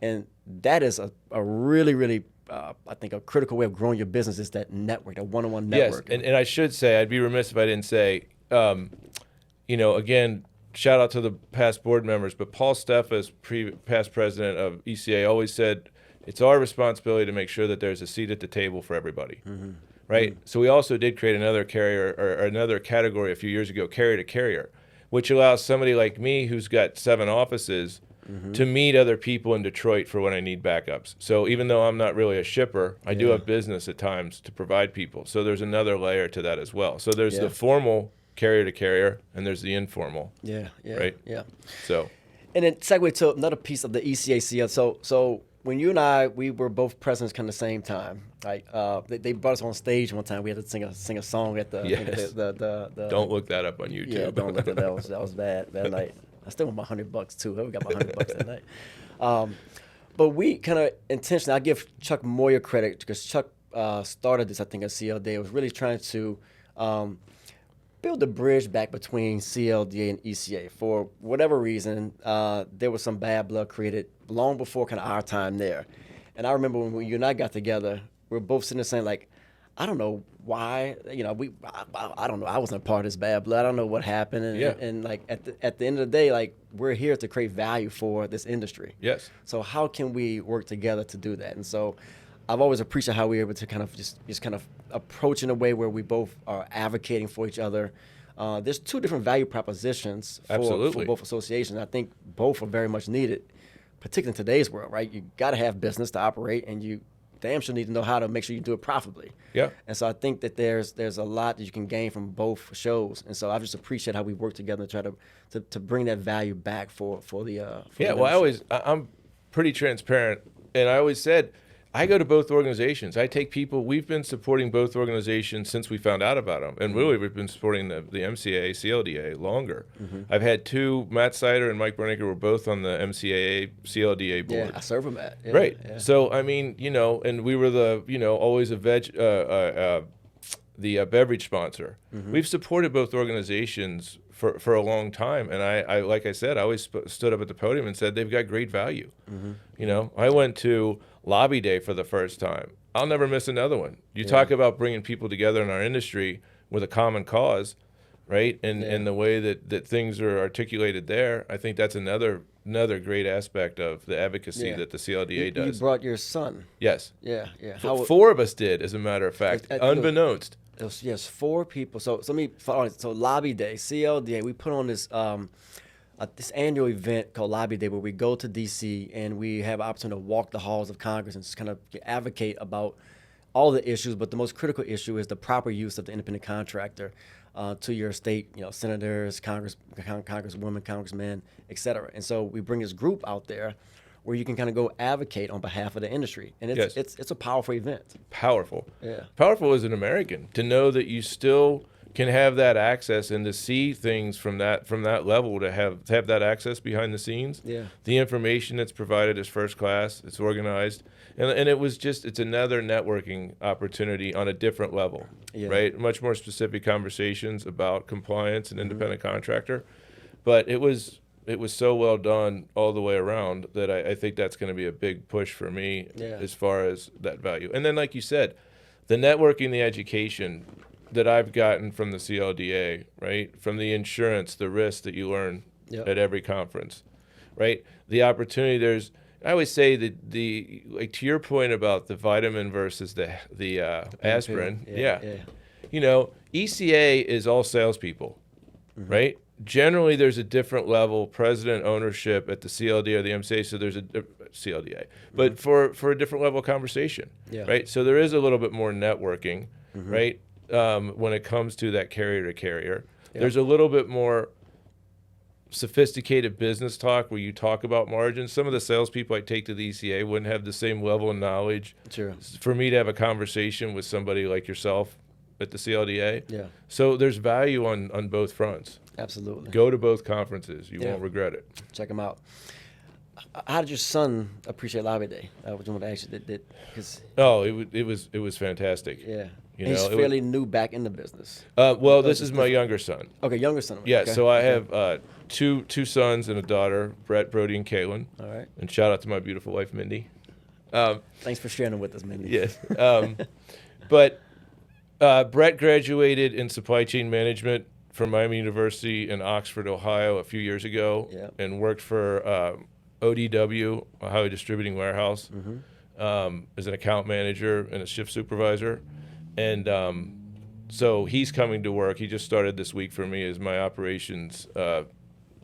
C: And that is a really, really, I think, a critical way of growing your business is that network, that one-on-one network.
A: Yes, and I should say, I'd be remiss if I didn't say, again, shout out to the past board members, but Paul Steffes, past president of ECA, always said, it's our responsibility to make sure that there's a seat at the table for everybody. Right? So we also did create another carrier or another category a few years ago, carrier to carrier, which allows somebody like me who's got 7 offices to meet other people in Detroit for when I need backups. So even though I'm not really a shipper, I do have business at times to provide people. So there's another layer to that as well. So there's the formal carrier to carrier and there's the informal. Right? So.
C: And then segue to another piece of the ECACL. So when you and I, we were both presidents kind of the same time. Right? They brought us on stage one time. We had to sing a song at the.
A: Yes.
C: The
A: don't look that up on YouTube.
C: Yeah, don't look at that. That was bad night. I still want my $100 too. I got my $100 that night. But we kind of intentionally, I give Chuck Moyer credit because Chuck started this, I think, at CLDA. It was really trying to build a bridge back between CLDA and ECA. For whatever reason, there was some bad blood created long before kind of our time there. And I remember when you and I got together, we were both sitting there saying, like, I don't know why, I don't know. I wasn't a part of this bad blood. I don't know what happened. And like at the end of the day, like, we're here to create value for this industry.
A: Yes.
C: So how can we work together to do that? And so I've always appreciated how we're able to kind of just kind of approach in a way where we both are advocating for each other. There's 2 different value propositions for both associations. I think both are very much needed, particularly in today's world, right? You got to have business to operate, and you damn sure need to know how to make sure you do it profitably.
A: Yeah. And
C: so I think that there's a lot that you can gain from both shows. And so I just appreciate how we work together to try to bring that value back for the
A: I'm pretty transparent, and I always said I go to both organizations. I take people. We've been supporting both organizations since we found out about them, and really we've been supporting the MCAA, CLDA longer. I've had 2, Matt Sider and Mike Bernecker were both on the MCAA, CLDA board.
C: Yeah, I serve them at.
A: Right. Yeah. So I mean, and we were always a beverage sponsor. We've supported both organizations for a long time, and I like I said, I always stood up at the podium and said they've got great value. I went to Lobby Day for the first time. I'll never miss another one. You talk about bringing people together in our industry with a common cause, right? And the way that things are articulated there, I think that's another great aspect of the advocacy that the CLDA does.
C: You brought your son.
A: Yes.
C: Yeah.
A: 4 of us did, as a matter of fact, unbeknownst.
C: Yes, 4 people. So Lobby Day, CLDA, we put on this this annual event called Lobby Day where we go to D.C. and we have an opportunity to walk the halls of Congress and just kind of advocate about all the issues, but the most critical issue is the proper use of the independent contractor to your state, senators, congresswomen, congressmen, et cetera. And so we bring this group out there where you can kind of go advocate on behalf of the industry. And it's a powerful event.
A: Powerful.
C: Yeah.
A: Powerful as an American to know that you still can have that access and to see things from that level, to have that access behind the scenes.
C: Yeah.
A: The information that's provided is first class. It's organized, and it's another networking opportunity on a different level, right? Much more specific conversations about compliance and independent contractor, but it was it was so well done all the way around that I think that's going to be a big push for me as far as that value. And then, like you said, the networking, the education that I've gotten from the CLDA, right, from the insurance, the risk that you learn at every conference, right, the opportunity. I always say that like to your point about the vitamin versus the aspirin, you know, ECA is all salespeople, right? Generally, there's a different level, president ownership at the CLDA or the MCA, so there's a CLDA, but for a different level of conversation, right? So there is a little bit more networking, right, when it comes to that carrier to carrier. There's a little bit more sophisticated business talk where you talk about margins. Some of the salespeople I take to the ECA wouldn't have the same level of knowledge for me to have a conversation with somebody like yourself at the CLDA. So there's value on both fronts.
C: Absolutely.
A: Go to both conferences. You won't regret it.
C: Check them out. How did your son appreciate Lobby Day? I was going to ask you that.
A: It was fantastic.
C: Yeah.
A: You
C: He's
A: know,
C: fairly new back in the business.
A: Well, this is my younger son.
C: Okay, younger son.
A: Yeah,
C: okay.
A: so I have two sons and a daughter, Brett, Brody, and Kaylin.
C: All right.
A: And shout out to my beautiful wife, Mindy.
C: Thanks for sharing it with us, Mindy.
A: Yes. But Brett graduated in supply chain management from Miami University in Oxford, Ohio, a few years ago, and worked for ODW, Ohio Distributing Warehouse, as an account manager and a shift supervisor. And so he's coming to work. He just started this week for me as my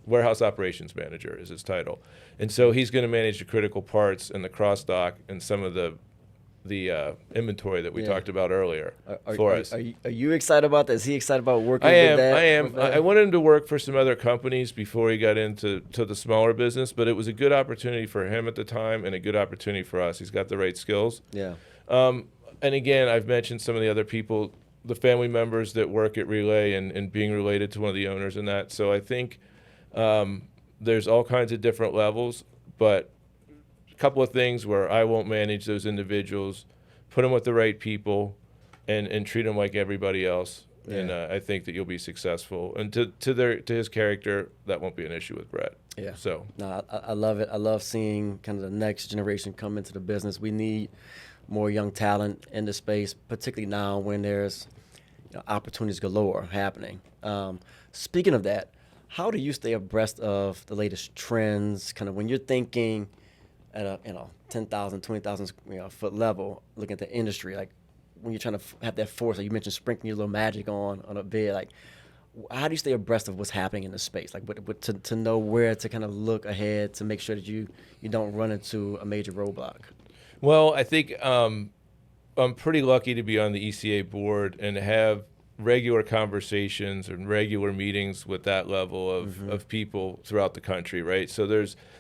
A: warehouse operations manager is his title. And so he's going to manage the critical parts and the cross dock and some of the inventory that we talked about earlier for us.
C: Are you excited about that? Is he excited about working
A: I am.
C: with that?
A: I am. I wanted him to work for some other companies before he got into the smaller business, but it was a good opportunity for him at the time and a good opportunity for us. He's got the right skills.
C: Yeah.
A: And again, I've mentioned some of the other people, the family members that work at Relay and being related to one of the owners in that. So I think there's all kinds of different levels, but a couple of things where I won't manage those individuals, put them with the right people, and treat them like everybody else. Yeah. And I think that you'll be successful. And to his character, that won't be an issue with Brett.
C: Yeah.
A: So
C: no, I love it. I love seeing kind of the next generation come into the business. We need more young talent in the space, particularly now when there's opportunities galore happening. Speaking of that, how do you stay abreast of the latest trends? Kind of when you're thinking at a 10,000, 20,000 foot level, looking at the industry, like when you're trying to have that force, like you mentioned, sprinkling your little magic on a bid, like how do you stay abreast of what's happening in the space? Like to know where to kind of look ahead to make sure that you don't run into a major roadblock?
A: Well, I think I'm pretty lucky to be on the ECA board and have regular conversations and regular meetings with that level of people throughout the country, right? So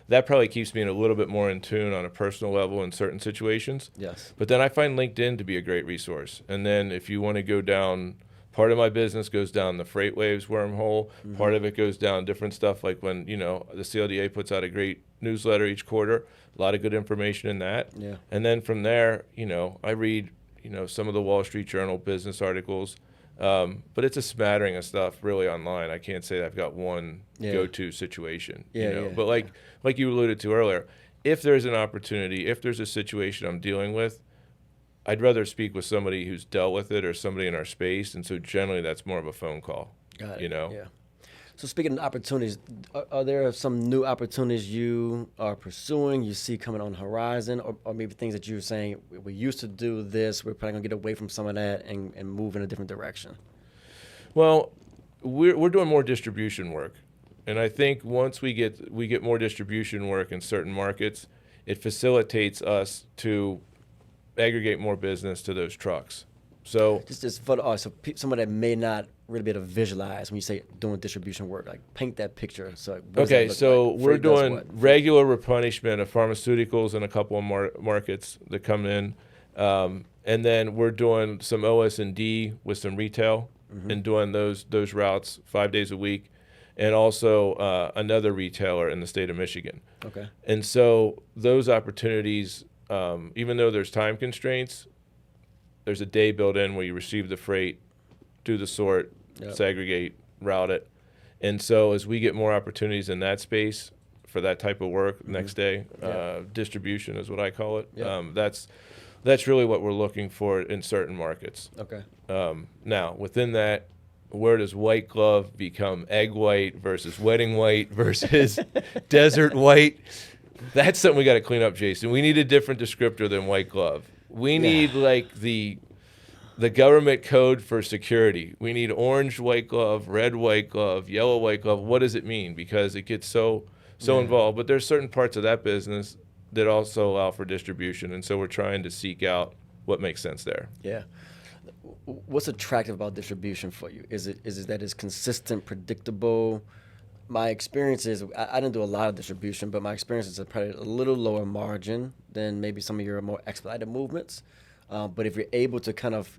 A: that probably keeps me a little bit more in tune on a personal level in certain situations.
C: Yes.
A: But then I find LinkedIn to be a great resource. And then if you want to go down, part of my business goes down the freight waves wormhole. Part of it goes down different stuff like when, the CLDA puts out a great newsletter each quarter, a lot of good information in that.
C: Yeah.
A: And then from there, I read, some of the Wall Street Journal business articles. But it's a smattering of stuff really online. I can't say I've got one go-to situation. But like you alluded to earlier, if there's an opportunity, if there's a situation I'm dealing with, I'd rather speak with somebody who's dealt with it or somebody in our space. And so generally that's more of a phone call.
C: Got it. Yeah. So speaking of opportunities, are there some new opportunities you are pursuing, you see coming on the horizon, or maybe things that you're saying, we used to do this, we're probably going to get away from some of that and move in a different direction?
A: Well, we're doing more distribution work. And I think once we get more distribution work in certain markets, it facilitates us to aggregate more business to those trucks. So
C: just for someone that may not really be able to visualize when you say doing distribution work, like paint that picture. So
A: we're doing regular replenishment of pharmaceuticals in a couple of markets that come in, and then we're doing some OS&D with some retail and doing those routes 5 days a week, and also another retailer in the state of Michigan.
C: Okay.
A: And so those opportunities, even though there's time constraints, there's a day built in where you receive the freight, do the sort, segregate, route it, And so as we get more opportunities in that space for that type of work next day, distribution is what I call it. That's really what we're looking for in certain markets.
C: Okay.
A: Now, within that, where does white glove become egg white versus wedding white versus desert white? That's something we got to clean up, Jason. We need a different descriptor than white glove. We need like the government code for security. We need orange white glove, red white glove, yellow white glove. What does it mean? Because it gets so involved. But there's certain parts of that business that also allow for distribution, and so we're trying to seek out what makes sense there.
C: Yeah. What's attractive about distribution for you? Is it that it's consistent, predictable? My experience is I didn't do a lot of distribution, but my experience is probably a little lower margin than maybe some of your more expedited movements. But if you're able to kind of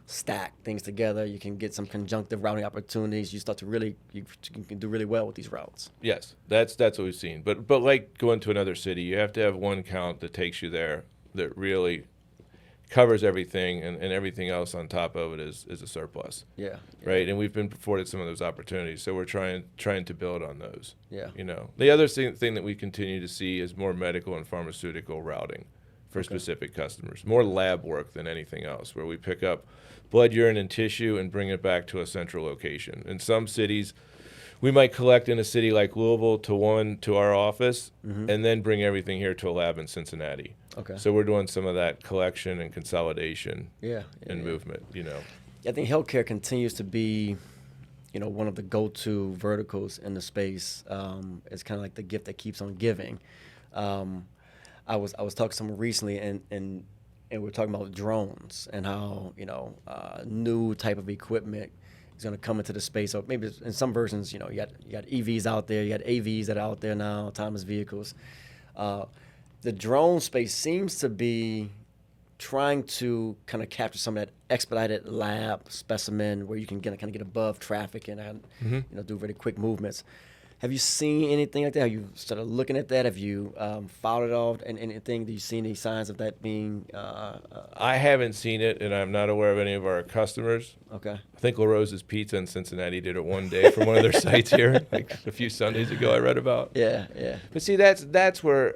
C: stack things together, you can get some conjunctive routing opportunities. You start to you can do really well with these routes.
A: Yes, that's what we've seen. But like going to another city, you have to have one count that takes you there that really covers everything, and everything else on top of it is a surplus.
C: Yeah.
A: Right, and we've been afforded some of those opportunities, so we're trying to build on those.
C: Yeah.
A: The other thing that we continue to see is more medical and pharmaceutical routing for specific customers, more lab work than anything else, where we pick up blood, urine, and tissue and bring it back to a central location. In some cities, we might collect in a city like Louisville to our office, and then bring everything here to a lab in Cincinnati.
C: Okay.
A: So we're doing some of that collection and consolidation and movement,
C: I think healthcare continues to be, one of the go-to verticals in the space. It's kind of like the gift that keeps on giving. I was talking to someone recently, and we're talking about drones and how new type of equipment is going to come into the space. Or maybe in some versions, you got EVs out there, you got AVs that are out there now, autonomous vehicles. The drone space seems to be trying to kind of capture some of that expedited lab specimen where you can kind of get above traffic and do really quick movements. Have you seen anything like that? Have you started looking at that? Have you followed it all? And anything? Do you see any signs of that being?
A: I haven't seen it, and I'm not aware of any of our customers.
C: Okay.
A: I think La Rosa's Pizza in Cincinnati did it one day from one of their sites here, like a few Sundays ago. I read about.
C: Yeah.
A: But see, that's where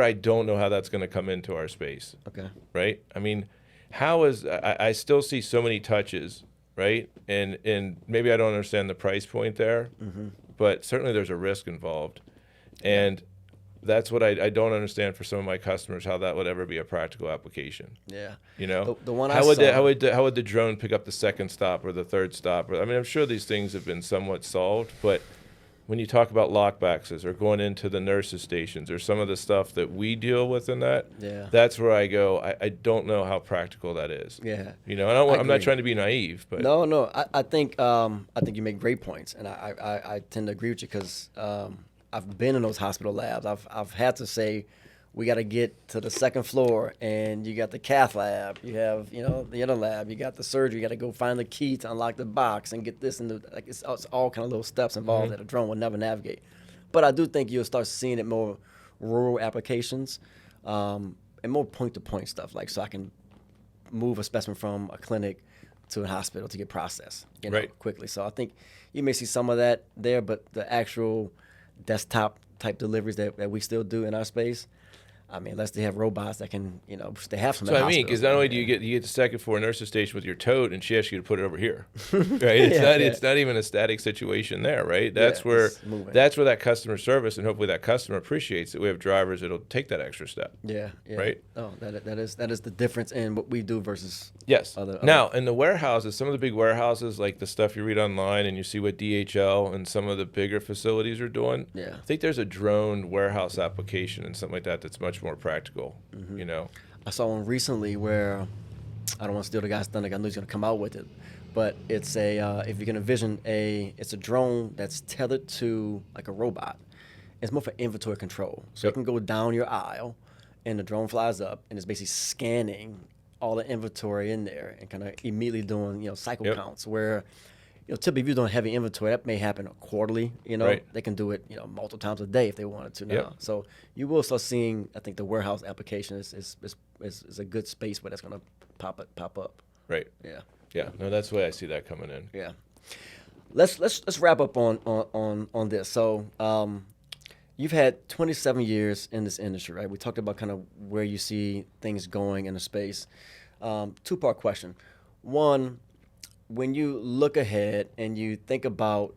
A: I don't know how that's going to come into our space.
C: Okay.
A: Right. I mean, I still see so many touches. Right, and maybe I don't understand the price point there, but certainly there's a risk involved, and that's what I don't understand for some of my customers, how that would ever be a practical application.
C: Yeah,
A: the one how would the drone pick up the second stop or the third stop? I mean, I'm sure these things have been somewhat solved, but when you talk about lockboxes or going into the nurses' stations or some of the stuff that we deal with in that, that's where I go, I don't know how practical that is.
C: Yeah.
A: I'm not trying to be naive, but
C: no, I think you make great points, and I tend to agree with you because I've been in those hospital labs. I've had to say, we got to get to the second floor, and you got the cath lab, you have the other lab, you got the surgery, you got to go find the key to unlock the box and get this, and it's all kind of little steps involved that a drone will never navigate. But I do think you'll start seeing it more rural applications, and more point-to-point stuff, like so I can move a specimen from a clinic to a hospital to get processed quickly. So I think you may see some of that there, but the actual desktop type deliveries that we still do in our space, I mean, unless they have robots that can, they have some.
A: So I mean, because not only do you get the second floor nurse's station with your tote, and she asks you to put it over here, right? It's not even a static situation there, right? That's where that customer service, and hopefully that customer appreciates that we have drivers that'll take that extra step.
C: Yeah.
A: Right.
C: Oh, that is the difference in what we do versus other.
A: Now in the warehouses, some of the big warehouses, like the stuff you read online, and you see what DHL and some of the bigger facilities are doing.
C: Yeah.
A: I think there's a drone warehouse application and something like that that's much more practical.
C: I saw one recently where I don't want to steal the guy's thunder. I know he's going to come out with it, but it's if you can envision it's a drone that's tethered to like a robot. It's more for inventory control, so it can go down your aisle, and the drone flies up and it's basically scanning all the inventory in there and kind of immediately doing cycle counts where. Typically, if you're doing heavy inventory, that may happen quarterly. They can do it, multiple times a day if they wanted to now. So you will start seeing. I think the warehouse application is a good space where that's going to pop up.
A: Right.
C: Yeah.
A: Yeah. No, that's the way I see that coming in.
C: Yeah. Let's wrap up on this. So you've had 27 years in this industry, right? We talked about kind of where you see things going in the space. Two-part question. One, when you look ahead and you think about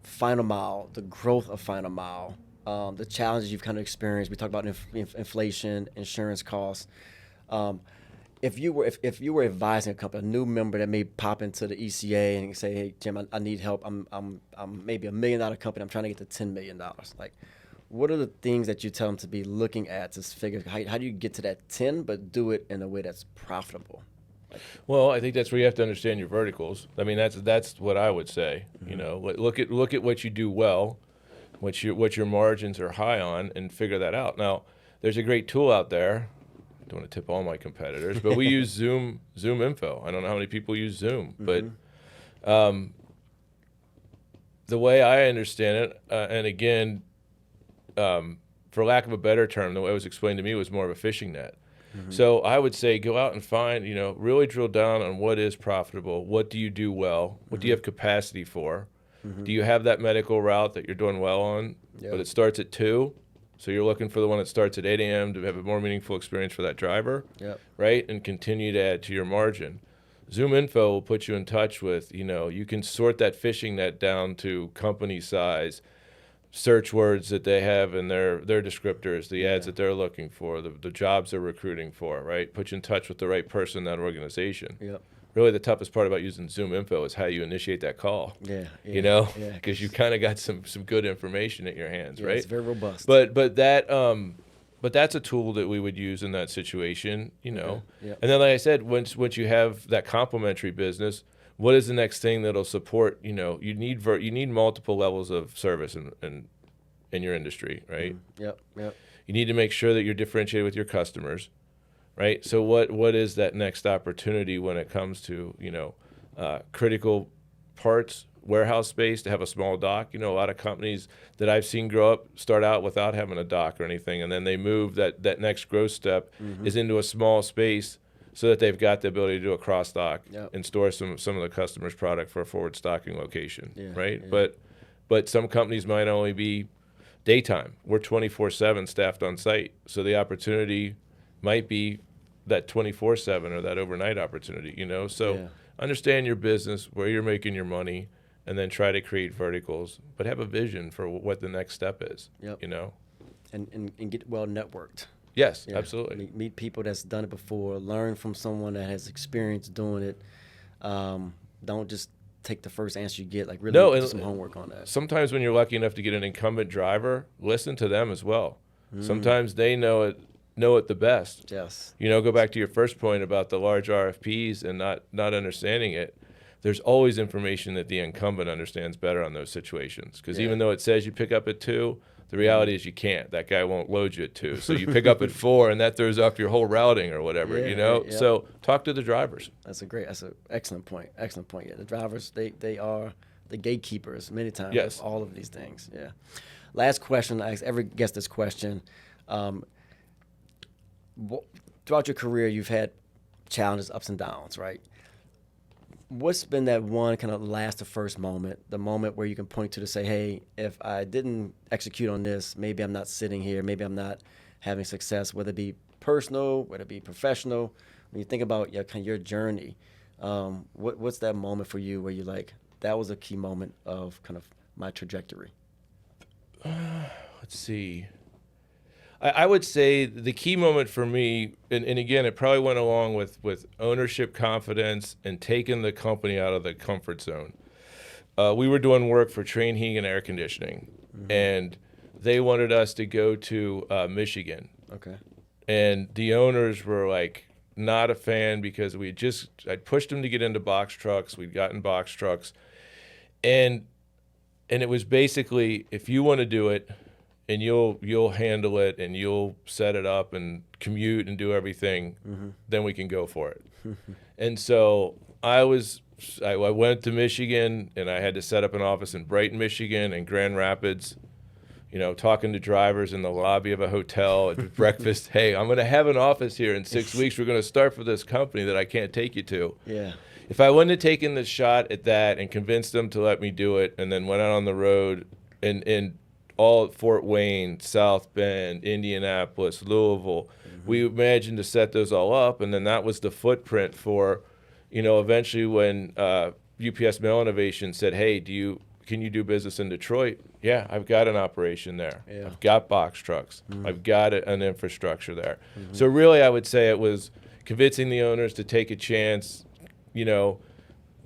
C: Final Mile, the growth of Final Mile, the challenges you've kind of experienced. We talked about inflation, insurance costs. If you were advising a company, a new member that may pop into the ECA and say, "Hey, Jim, I need help. I'm maybe $1 million company. I'm trying to get to $10 million." Like, what are the things that you tell them to be looking at to figure how do you get to that 10, but do it in a way that's profitable?
A: Well, I think that's where you have to understand your verticals. I mean, that's what I would say.
C: Mm-hmm.
A: You know, look at what you do well, what your margins are high on, and figure that out. Now, there's a great tool out there. I don't want to tip all my competitors, but we use Zoom Info. I don't know how many people use Zoom,
C: Mm-hmm.
A: but the way I understand it, and again, for lack of a better term, the way it was explained to me was more of a fishing net.
C: Mm-hmm.
A: So I would say go out and find, really drill down on what is profitable. What do you do well? What do you have capacity for? Do you have that medical route that you're doing well on, but it starts at 2? So you're looking for the one that starts at 8 a.m. to have a more meaningful experience for that driver, right? And continue to add to your margin. Zoom Info will put you in touch with, you can sort that fishing net down to company size, search words that they have in their descriptors, the ads that they're looking for, the jobs they're recruiting for, right? Put you in touch with the right person in that organization.
C: Yep.
A: Really, the toughest part about using Zoom Info is how you initiate that call. Because you kind of got some good information at your hands, right?
C: It's very robust.
A: But that's a tool that we would use in that situation, And then, like I said, once you have that complementary business, what is the next thing that'll support? You need multiple levels of service in your industry, right?
C: Yep.
A: You need to make sure that you're differentiated with your customers, right? So what is that next opportunity when it comes to critical parts, warehouse space to have a small dock? A lot of companies that I've seen grow up start out without having a dock or anything, and then they move that next growth step is into a small space, so that they've got the ability to do a cross dock and store some of the customer's product for a forward stocking location, right?
C: Yeah.
A: But some companies might only be daytime. We're 24/7 staffed on site, so the opportunity might be that 24/7 or that overnight opportunity, So understand your business, where you're making your money, and then try to create verticals, but have a vision for what the next step is,
C: And get well networked.
A: Yes, absolutely.
C: Meet people that's done it before. Learn from someone that has experience doing it. Don't just take the first answer you get. Like really do some homework on that.
A: Sometimes when you're lucky enough to get an incumbent driver, listen to them as well. Sometimes they know it the best.
C: Yes.
A: Go back to your first point about the large RFPs and not understanding it. There's always information that the incumbent understands better on those situations. Because even though it says you pick up at 2, the reality is you can't. That guy won't load you at 2. So you pick up at 4, and that throws off your whole routing or whatever, So talk to the drivers.
C: That's an excellent point. Excellent point. Yeah, the drivers, they are the gatekeepers many times of all of these things. Yeah. Last question. I ask every guest this question. Throughout your career, you've had challenges, ups and downs, right? What's been that one kind of last to first moment, the moment where you can point to say, hey, if I didn't execute on this, maybe I'm not sitting here, maybe I'm not having success, whether it be personal, whether it be professional. When you think about your journey, what's that moment for you where you're like, that was a key moment of kind of my trajectory?
A: Let's see. I would say the key moment for me, and again, it probably went along with ownership confidence and taking the company out of the comfort zone. We were doing work for Train Heating and Air Conditioning, and they wanted us to go to Michigan.
C: Okay.
A: And the owners were like not a fan because I'd pushed them to get into box trucks. We'd gotten box trucks. And it was basically, if you want to do it, and you'll handle it and you'll set it up and commute and do everything, then we can go for it. And so I went to Michigan, and I had to set up an office in Brighton, Michigan, and Grand Rapids, talking to drivers in the lobby of a hotel at breakfast. Hey, I'm going to have an office here in 6 weeks. We're going to start for this company that I can't take you to.
C: Yeah.
A: if I wouldn't have taken the shot at that and convinced them to let me do it, and then went out on the road in all Fort Wayne, South Bend, Indianapolis, Louisville, we imagined to set those all up, and then that was the footprint for, eventually when UPS Mail Innovation said, hey, can you do business in Detroit? Yeah, I've got an operation there.
C: Yeah.
A: I've got box trucks. I've got an infrastructure there. So really, I would say it was convincing the owners to take a chance,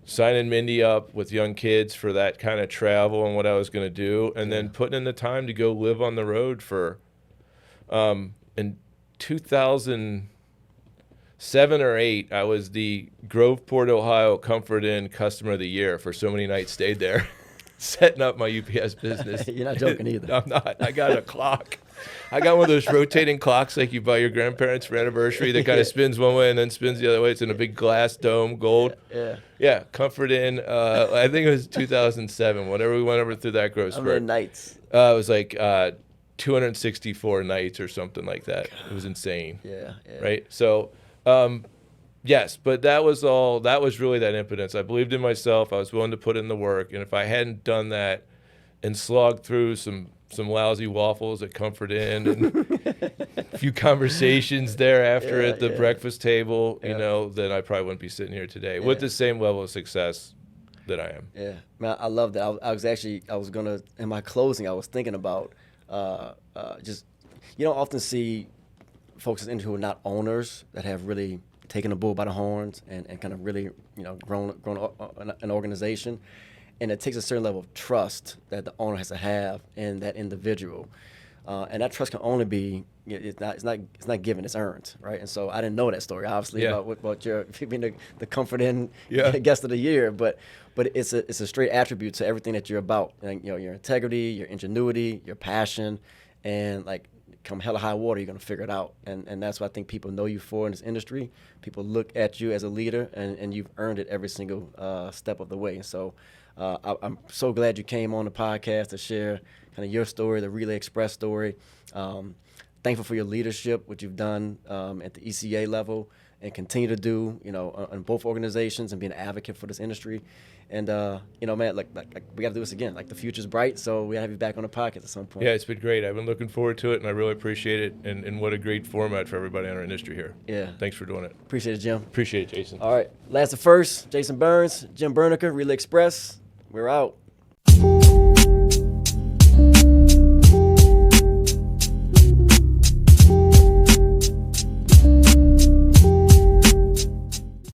A: signing Mindy up with young kids for that kind of travel and what I was going to do, and then putting in the time to go live on the road for, in 2007 or 8, I was the Groveport, Ohio Comfort Inn Customer of the Year for so many nights stayed there, setting up my UPS business.
C: You're not joking either.
A: I'm not. I got a clock. I got one of those rotating clocks like you buy your grandparents for anniversary that kind of spins one way and then spins the other way. It's in a big glass dome, gold. Yeah, Comfort Inn. I think it was 2007, whenever we went over through that growth
C: How
A: spurt.
C: many nights?
A: It was like 264 nights or something like that. It was insane.
C: Yeah.
A: Right? So, yes, but that was really that impotence. I believed in myself. I was willing to put in the work. And if I hadn't done that and slogged through some lousy waffles at Comfort Inn and a few conversations thereafter at the breakfast table, then I probably wouldn't be sitting here today with the same level of success that I am.
C: Yeah, man, I love that. I was gonna, in my closing, I was thinking about just, you don't often see folks in who are not owners that have really taken the bull by the horns and kind of really, grown an organization. And it takes a certain level of trust that the owner has to have in that individual, and that trust can only be, it's not given, it's earned, right? And so I didn't know that story, obviously, about your being the Comfort Inn guest of the year, but it's a straight attribute to everything that you're about, and, your integrity, your ingenuity, your passion, and like come hell or high water, you're gonna figure it out, and that's what I think people know you for in this industry. People look at you as a leader, and you've earned it every single step of the way. So. I'm so glad you came on the podcast to share kind of your story, the Relay Express story. Thankful for your leadership, what you've done at the ECA level, and continue to do, in both organizations, and be an advocate for this industry. And man, like we got to do this again. Like, the future's bright, so we gotta have you back on the podcast at some point.
A: Yeah, it's been great. I've been looking forward to it, and I really appreciate it. And what a great format for everybody in our industry here.
C: Yeah.
A: Thanks for doing it.
C: Appreciate it, Jim.
A: Appreciate it, Jason.
C: All right. Last but first, Jason Burns, Jim Bernecker, Relay Express. We're out.